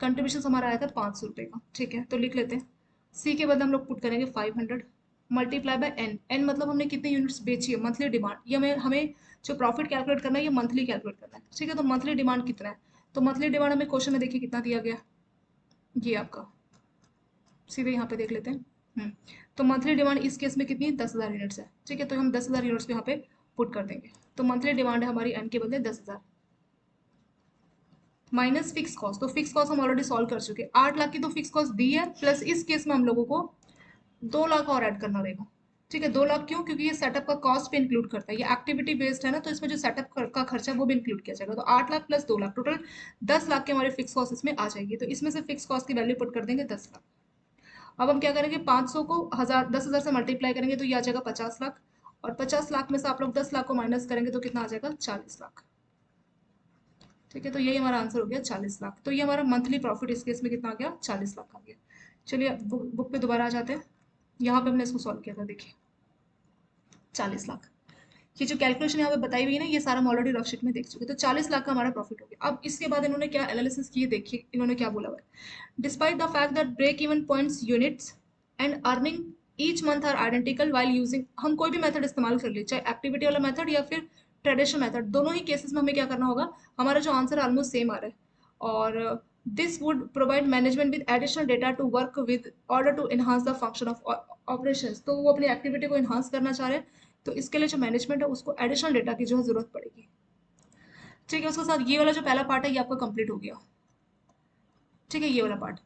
कंट्रीब्यूशन हमारा आया था 500 रुपये का, ठीक है। तो लिख लेते हैं, सी के बदले हम लोग पुट करेंगे 500 मल्टीप्लाई बाय एन। एन मतलब हमने कितनी यूनिट्स बेची है, मंथली डिमांड। ये हमें हमें जो प्रॉफिट कैलकुलेट करना है ये मंथली कैलकुलेट करना है, ठीक है। तो मंथली डिमांड कितना है, तो मंथली डिमांड हमें क्वेश्चन में देखिए कितना दिया गया, ये आपका सीधे यहाँ पे देख लेते हैं। तो मंथली डिमांड इस केस में कितनी है, 10,000 यूनिट्स है, ठीक है। तो हम 10,000 यूनिट्स को यहाँ पे पुट कर देंगे। तो मंथली डिमांड है हमारी एन के बदले 10,000 माइनस फिक्स कॉस्ट। तो फिक्स कॉस्ट हम ऑलरेडी सॉल्व कर चुके हैं, 8 लाख की तो फिक्स कॉस्ट दी है, प्लस इस केस में हम लोगों को 2 लाख और ऐड करना रहेगा, ठीक है। 2 लाख क्यों, क्योंकि ये सेटअप का कॉस्ट भी इंक्लूड करता है, ये एक्टिविटी बेस्ड है ना, तो इसमें जो सेटअप का खर्चा है वो भी इंक्लूड किया जाएगा। तो 8 लाख प्लस 2 लाख टोटल 10 लाख के हमारे फिक्स कॉस्ट इसमें आ जाएगी। तो इसमें से फिक्स कॉस्ट की वैल्यू पुट कर देंगे 10 लाख। अब हम क्या करेंगे, 500 को 10,000 से मल्टीप्लाई करेंगे तो ये आ जाएगा 50 लाख, और 50 लाख में से आप लोग 10 लाख को माइनस करेंगे तो कितना आ जाएगा, 40 लाख, ठीक है। तो यही हमारा आंसर हो गया 40 लाख। तो ये हमारा मंथली प्रॉफिट इस केस में कितना आ गया, 40 लाख आ गया। चलिए बुक पे दोबारा आ जाते हैं, यहाँ पे हमने इसको सॉल्व किया था, देखिए 40 लाख। ये जो कैलकुलेशन यहाँ पे बताई हुई है ना ये सारा हम ऑलरेडी रफ शीट में देख चुके हैं। तो 40 लाख का हमारा प्रॉफिट हो गया। अब इसके बाद इन्होंने क्या एनालिसिस किए, देखिए इन्होंने क्या बोला हुआ है, despite the fact that break even points units and earning each month are identical while using. हम कोई भी मेथड इस्तेमाल कर लिए, चाहे एक्टिविटी वाला मेथड या फिर ट्रेडिशनल मेथड, दोनों ही केसेस में हमें क्या करना होगा, हमारा जो आंसर ऑलमोस्ट सेम आ रहा है। और this would provide management with additional data to work with order to enhance the function of operations. तो वो अपनी एक्टिविटी को एनहांस करना चाह रहे हैं, तो इसके लिए जो मैनेजमेंट है उसको एडिशनल डेटा की जो है जरूरत पड़ेगी, ठीक है। उसके साथ ये वाला जो पहला पार्ट है ये आपका कंप्लीट हो गया, ठीक है। ये वाला पार्ट,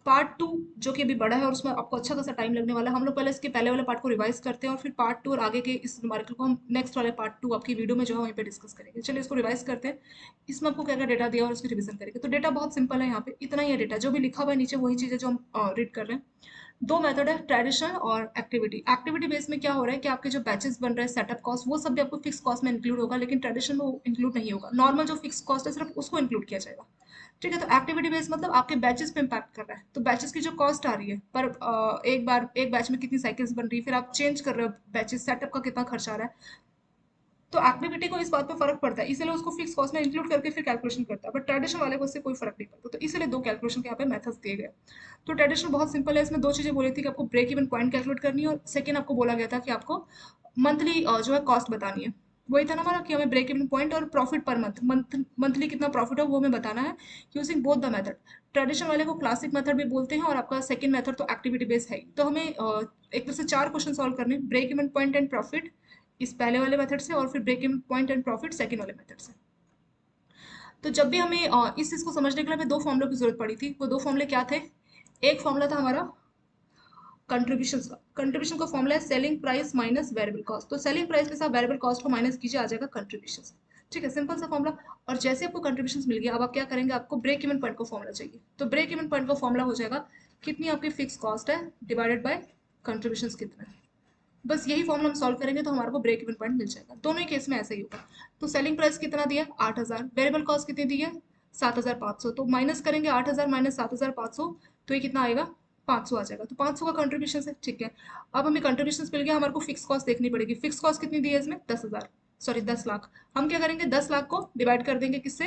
पार्ट 2 जो कि अभी बड़ा है और उसमें आपको अच्छा खासा टाइम लगने वाला है। हम लोग पहले इसके पहले वाले पार्ट को रिवाइज करते हैं और फिर पार्ट 2 और आगे के इस न्यूमेरिकल को हम नेक्स्ट वाले पार्ट 2 आपकी वीडियो में जो है वहीं पे डिस्कस करेंगे। चलिए इसको रिवाइज करते हैं, इसमें आपको क्या क्या डेटा दिया और उसकी रिवीजन करेंगे। तो डेटा बहुत सिंपल है, यहाँ पे इतना ही है डेटा, जो भी लिखा हुआ है नीचे वही चीज़ें जो हम रीड कर रहे हैं। दो मेथड है, ट्रेडिशनल और एक्टिविटी। एक्टिविटी बेस में क्या हो रहा है कि आपके जो बैचेस बन रहे हैं, सेटअप कॉस्ट, वो सब भी आपको फिक्स कॉस्ट में इंक्लूड होगा, लेकिन ट्रेडिशनल में वो इंक्लूड नहीं होगा। नॉर्मल जो फिक्स कॉस्ट है सिर्फ उसको इंक्लूड किया जाएगा, ठीक है, तो एक्टिविटी बेस मतलब आपके बैचेस पे इम्पैक्ट कर रहा है, तो बैचेस की जो कॉस्ट आ रही है पर एक बार एक बैच में कितनी साइकिल्स बन रही है, फिर आप चेंज कर रहे हो बैचेस, सेटअप का कितना खर्चा आ रहा है, तो एक्टिविटी को इस बात पे फर्क पड़ता है, इसलिए उसको फिक्स कॉस्ट में इंक्लूड करके फिर कैलकुलेशन करता है, बट ट्रेडिशनल वाले को इससे कोई फर्क नहीं पड़ता, तो इसलिए दो कैलकुलेशन के यहाँ पे मेथड्स दिए गए। तो ट्रेडिशनल बहुत सिंपल है, इसमें दो चीजें बोली थी कि आपको ब्रेक इवन पॉइंट कैलकुलेट करनी है, और सेकेंड आपको बोला गया था कि आपको मंथली जो है कॉस्ट बतानी है। वही था ना हमारा कि हमें ब्रेक इवन पॉइंट और प्रॉफिट पर मंथली कितना प्रॉफिट हो वो हमें बताना है, using both the method. Traditional वाले को क्लासिक मेथड भी बोलते हैं, और आपका सेकंड मेथड तो एक्टिविटी बेस्ड है, तो हमें एक तरह से चार क्वेश्चन सॉल्व करने, break even point and profit इस पहले वाले मेथड से, और फिर break even point and profit second वाले मेथड से। तो जब भी हमें इस चीज को समझने के लिए हमें दो फॉर्मुलों की जरूरत पड़ी थी, वो दो फॉर्मुले क्या थे? एक फॉर्मुला था हमारा कंट्रीब्यूशन का, कंट्रीब्यूशन का फॉर्मुला है selling price minus variable cost, तो सेलिंग प्राइस में से आप वेरिएबल कॉस्ट को माइनस कीजिए, आ जाएगा कंट्रीब्यूशन। ठीक है, सिंपल सा फॉर्मुला। और जैसे आपको कंट्रीब्यूशन मिल गया, अब आप क्या करेंगे, आपको ब्रेक इवन पॉइंट का फॉर्मुला चाहिए, तो ब्रेक इवन पॉइंट का फॉर्मुला हो जाएगा कितनी आपकी फिक्स कॉस्ट है डिवाइडेड बाय कंट्रीब्यूशन कितना है। बस यही फॉर्मूला हम सॉल्व करेंगे तो हमारे को ब्रेक इवन पॉइंट मिल जाएगा, दोनों ही केस में ऐसा ही होगा। तो सेलिंग प्राइस कितना दिया है 8,000, वेरिएबल कॉस्ट कितनी दी है 7,500, तो माइनस करेंगे 8,000 माइनस 7,500, तो ये कितना आएगा 500 आ जाएगा, तो 500 का कंट्रीब्यूशन है। ठीक है, अब हमें कंट्रीब्यूशन मिल गया, हमारे को फिक्स कॉस्ट देखनी पड़ेगी, फिक्स कॉस्ट कितनी दी है इसमें 10,000, सॉरी 10 लाख। हम क्या करेंगे 10 लाख को डिवाइड कर देंगे किससे,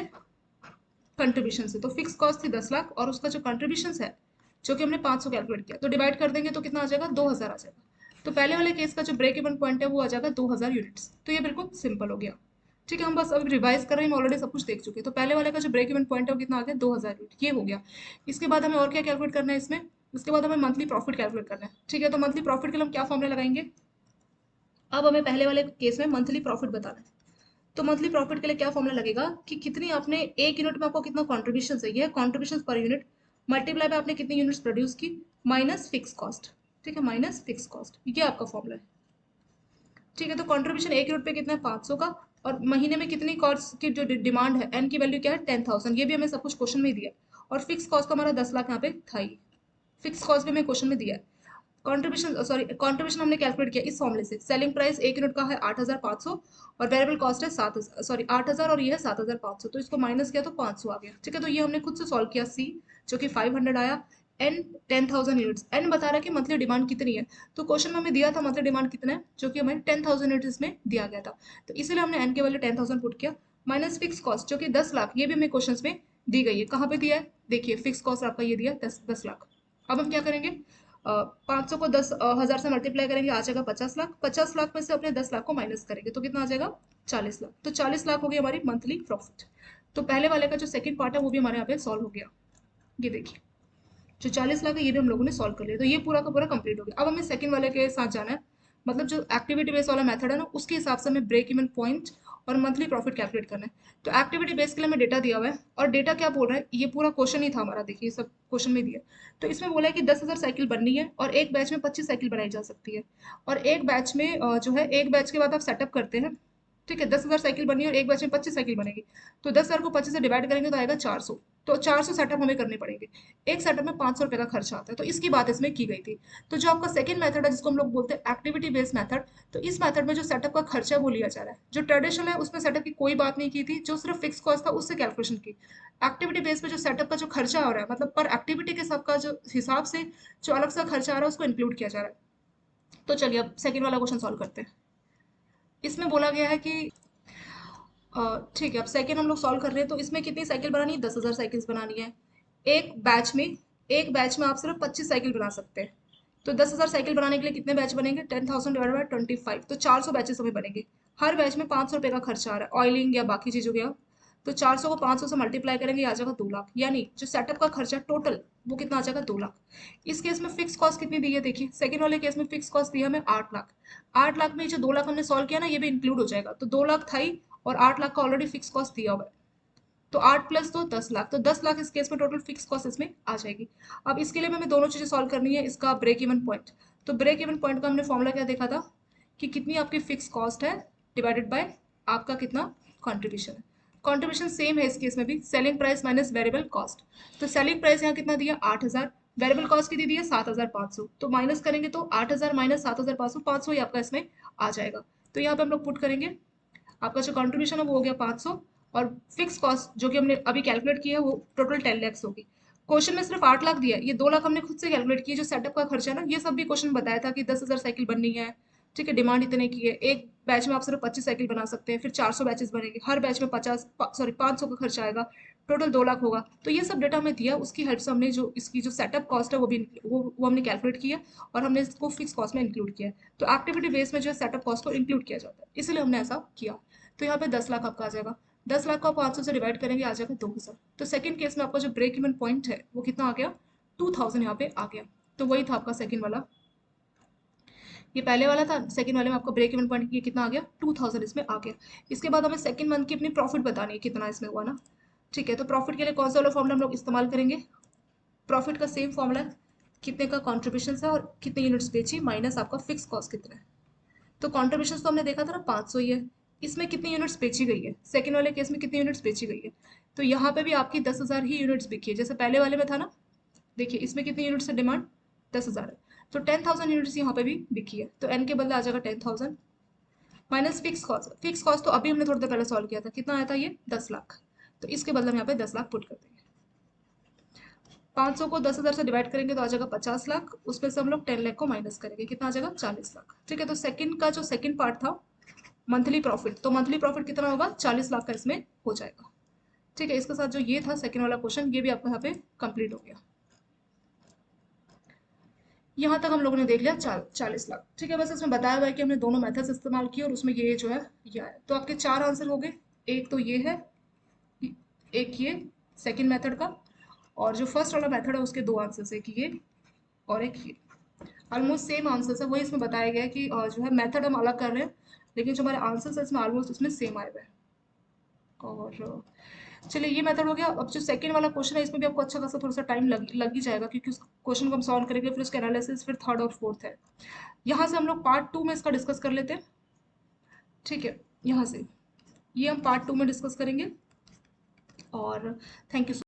कंट्रीब्यूशन से, तो फिक्स कॉस्ट थी 10 लाख और उसका जो कंट्रीब्यूशन है जो कि हमने 500 कैलकुलेट किया, तो डिवाइड कर देंगे तो कितना आ जाएगा 2,000 आ जाएगा। तो पहले वाले केस का जो ब्रेक इवन पॉइंट है वो आ जाएगा 2,000 यूनिट्स, तो ये बिल्कुल सिंपल हो गया। ठीक है, हम बस अभी रिवाइज कर रहे हैं, हम ऑलरेडी सब कुछ देख चुके हैं। तो पहले वाले का जो ब्रेक इवन पॉइंट है वो कितना आ गया 2,000 यूनिट, ये हो गया। इसके बाद हमें और क्या कैलकुलेट करना है इसमें, इसके बाद हमें मंथली प्रॉफिट कैलकुलेट करना है। ठीक है, तो मंथली प्रॉफिट के लिए हम क्या फॉर्मुला लगाएंगे, अब हमें पहले वाले केस में मंथली प्रॉफिट बताना है, तो मंथली प्रॉफिट के लिए क्या फॉर्मुला लगेगा कि कितनी आपने एक यूनिट में आपको कितना कंट्रीब्यूशन चाहिए, कंट्रीब्यूशन पर यूनिट मल्टीप्लाई पे आपने कितनी यूनिट्स प्रोड्यूस की माइनस फिक्स कॉस्ट। ठीक है, माइनस फिक्स कॉस्ट, ये आपका फॉर्मुला है। ठीक है, तो कंट्रीब्यूशन एक यूनिट पे कितना है 500 का, और महीने में कितनी कॉस्ट की जो डिमांड है, एन की वैल्यू क्या है 10,000, ये भी हमें सब कुछ क्वेश्चन में ही दिया है। और फिक्स कॉस्ट तो हमारा 10 लाख यहाँ पे था ही, फिक्स कॉस्ट भी हमें क्वेश्चन में दिया है। कंट्रीब्यूशन सॉरी कंट्रीब्यूशन हमने कैलकुलेट किया इस फॉर्मूले से, सेलिंग प्राइस एक यूनिट का है 8,500 और वेरिएबल कॉस्ट है 7,000, सॉरी 8,000 और ये है 7,500, तो इसको माइनस किया तो 500 आ गया। ठीक है, तो ये हमने खुद से सॉल्व किया, सी जो कि 500 आया, एन 10,000 यूनिट्स, एन बता रहा है कि मंथली डिमांड कितनी है, तो क्वेश्चन में हमें दिया था मंथली डिमांड कितना है जो कि हमें 10,000 यूनिट्स में दिया गया था, तो इसलिए हमने एन के वैल्यू 10,000 पुट किया, माइनस फिक्स कॉस्ट जो कि 10 लाख, ये भी हमें क्वेश्चन में दी गई है, कहाँ पे दिया है देखिए, फिक्स कॉस्ट आपका ये दिया 10 लाख। अब हम क्या करेंगे, 500 को 10,000 से मल्टीप्लाई करेंगे, आ जाएगा 50 लाख, 50 लाख में से अपने 10 लाख को माइनस करेंगे तो कितना आ जाएगा 40 लाख, तो 40 लाख हो गई हमारी मंथली प्रॉफिट। तो पहले वाले का जो सेकंड पार्ट है वो भी हमारे यहाँ पे सॉल्व हो गया, ये देखिए जो 40 लाख है ये भी हम लोगों ने सॉल्व कर लिया, तो ये पूरा का पूरा कंप्लीट हो गया। अब हमें सेकंड वाले के साथ जाना है, मतलब जो एक्टिविटी बेस्ड वाला मेथड है ना उसके हिसाब से हमें ब्रेक इवन पॉइंट और मंथली प्रॉफिट कैलकुलेट करना है। तो एक्टिविटी बेस्ड के लिए हमें डेटा दिया हुआ है, और डेटा क्या बोल रहा है, ये पूरा क्वेश्चन ही था हमारा, देखिए सब क्वेश्चन में दिया। तो इसमें बोला है कि 10,000 साइकिल बननी है और एक बैच में 25 साइकिल बनाई जा सकती है, और एक बैच में जो है एक बैच के बाद आप सेटअप करते हैं। ठीक है, 10,000 साइकिल बनी है और एक बैच में 25 साइकिल बनेगी, तो 10,000 को 25 से डिवाइड करेंगे तो आएगा 400, तो 400 सेटअप हमें करने पड़ेंगे, एक सेटअप में 500 रुपये का खर्चा आता है, तो इसकी बात इसमें की गई थी। तो जो आपका सेकंड मेथड है जिसको हम लोग बोलते हैं एक्टिविटी बेस्ड मेथड, तो इस मेथड में जो सेटअप का खर्चा वो लिया जा रहा है, जो ट्रेडिशनल है उसमें सेटअप की कोई बात नहीं की थी, जो सिर्फ फिक्स कॉस्ट था उससे कैलकुलेशन की। एक्टिविटी बेस पे जो सेटअप का जो खर्चा हो रहा है, मतलब पर एक्टिविटी के सबका जो हिसाब से जो अलग सा खर्चा आ रहा है उसको इंक्लूड किया जा रहा है। तो चलिए अब सेकंड वाला क्वेश्चन सॉल्व करते हैं। इसमें बोला गया है कि ठीक है, अब सेकंड हम लोग सॉल्व कर रहे हैं, तो इसमें कितनी साइकिल बनानी है 10,000 साइकिल्स बनानी है, एक बैच में एक बैच में आप सिर्फ 25 साइकिल बना सकते हैं। तो 10,000 साइकिल बनाने के लिए कितने बैच बनेंगे 10,000 डिवाइड बाई 25, तो 400 बैचेस हमें बनेंगे। हर बैच में 500 रुपये का खर्चा आ रहा है, ऑयलिंग या बाकी चीज़ों का, तो 400 को 500 से मल्टीप्लाई करेंगे आ जाएगा 2 लाख, यानी जो सेटअप का खर्चा टोटल वो कितना आ जाएगा 2 लाख। इस केस में फिक्स कॉस्ट कितनी दी है देखिए, सेकंड वाले केस में फिक्स कॉस्ट दी है हमें 8 लाख, 8 लाख में जो 2 लाख हमने सॉल्व किया ना ये भी इंक्लूड हो जाएगा, तो 2 लाख था ही, और 8 लाख का ऑलरेडी फिक्स कॉस्ट दिया हुआ है, तो 8 प्लस 2 10 लाख, तो 10 लाख इस केस में टोटल फिक्स कॉस्ट इसमें आ जाएगी। अब इसके लिए हमें दोनों चीजें सॉल्व करनी है, इसका ब्रेक इवन पॉइंट, तो ब्रेक इवन पॉइंट का हमने फॉर्मूला क्या देखा था कि कितनी आपकी फिक्स कॉस्ट है डिवाइडेड बाय आपका कितना कंट्रीब्यूशन है। कंट्रीब्यूशन सेम है इस केस में भी, selling price minus variable cost, तो सेलिंग प्राइस यहाँ कितना दिया 8,000, वेरिएबल कॉस्ट कितनी दी है 7,500, तो माइनस करेंगे तो 8,000 माइनस 7,500, 500 ही आपका इसमें आ जाएगा। तो यहाँ पे हम लोग पुट करेंगे, आपका जो कंट्रीब्यूशन है वो हो गया 500, और फिक्स कॉस्ट जो कि हमने अभी कैलकुलेट की है वो टोटल 10 लाख होगी। क्वेश्चन में सिर्फ 8 लाख दिया है, ये 2 लाख हमने खुद से कैलकुलेट किया। जो सेटअप का खर्चा है ना, ये सब भी क्वेश्चन बताया था कि 10,000 साइकिल बननी है, ठीक है, डिमांड इतने की है, एक बैच में आप सिर्फ 25 साइकिल बना सकते हैं, फिर 400 बैचेस बनेंगे, हर बैच में 500 का खर्चा आएगा, टोटल 2 लाख होगा। तो ये सब डेटा हमें दिया, उसकी हेल्प से हमने जो इसकी जो सेटअप कॉस्ट है वो भी वो हमने कैलकुलेट किया और हमने इसको फिक्स कॉस्ट में इंक्लूड किया है। तो एक्टिविटी बेस में जो है सेटअप कॉस्ट को इंक्लूड किया जाता है, इसलिए हमने ऐसा किया। तो यहाँ पे 10 लाख आपका आ जाएगा। 10 लाख को आप 500 से डिवाइड करेंगे, आ जाएगा 2,000। तो सेकंड केस में आपका जो ब्रेक इवन पॉइंट है वो कितना आ गया, 2,000 यहाँ पे आ गया। तो वही था आपका सेकंड वाला, ये पहले वाला था, सेकंड वाले में आपका ब्रेक इवन पॉइंट ये कितना आ गया, 2,000 इसमें आ गया। इसके बाद हमें सेकंड मंथ की अपनी प्रॉफिट बतानी है कितना इसमें हुआ ना, ठीक है। तो प्रॉफिट के लिए कौन सा वाला फॉर्मूला हम लोग इस्तेमाल करेंगे, प्रॉफिट का सेम फॉर्मूला, कितने का कॉन्ट्रीब्यूशन है और कितने यूनिट्स बेची माइनस आपका फिक्स कॉस्ट कितना है। तो कॉन्ट्रीब्यूशन तो हमने देखा था ना 500 ही है, इसमें कितनी यूनिट्स बेची गई है, सेकंड वाले केस में कितनी यूनिट्स बेची गई है। तो यहाँ पे भी आपकी 10,000 ही यूनिट्स बिकी है, जैसे पहले वाले में था ना। देखिए इसमें कितनी यूनिट्स है, डिमांड 10,000 है, तो 10,000 यूनिट्स यहाँ पे भी बिकी है। तो एन के बदले आ जाएगा 10,000 minus fix cost. Fix cost तो अभी हमने थोड़ी देर पहले सॉल्व किया था, कितना आया था ये 10 लाख। तो इसके बदले हम यहाँ पे 10 लाख पुट कर देंगे। 500 को 10,000 से डिवाइड करेंगे तो आ जाएगा 50 लाख, उसमें से हम लोग 10 लाख को माइनस करेंगे, कितना आ जाएगा 40 लाख। ठीक है, तो सेकंड का जो सेकंड पार्ट था मंथली प्रॉफिट, तो मंथली प्रॉफिट कितना होगा, 40 लाख का इसमें हो जाएगा। ठीक है, इसके साथ जो ये था सेकंड वाला क्वेश्चन, ये भी आपका यहाँ पे कंप्लीट हो गया। यहाँ तक हम लोगों ने देख लिया 40 लाख। ठीक है, बस इसमें बताया हुआ है कि हमने दोनों मेथड्स इस्तेमाल किए और उसमें ये जो है ये है। तो आपके 4 आंसर हो गए, एक तो ये है, एक ये सेकंड मेथड का, और जो फर्स्ट वाला मेथड है उसके 2 आंसर है, कि ये और एक ये। ऑलमोस्ट सेम आंसर है, वही इसमें बताया गया है कि जो है मेथड हम अलग कर रहे हैं, लेकिन जो हमारे आंसर है इसमें ऑलमोस्ट उसमें सेम आए हुए हैं। और चलिए ये मेथड हो गया। अब जो सेकंड वाला क्वेश्चन है इसमें भी आपको अच्छा खासा थोड़ा सा टाइम लग ही जाएगा, क्योंकि उस क्वेश्चन को हम सॉल्व करेंगे, फिर उसके एनालिसिस, फिर थर्ड और फोर्थ है। यहाँ से हम लोग पार्ट 2 में इसका डिस्कस कर लेते हैं। ठीक है, यहाँ से ये हम पार्ट 2 में डिस्कस करेंगे। और थैंक यू।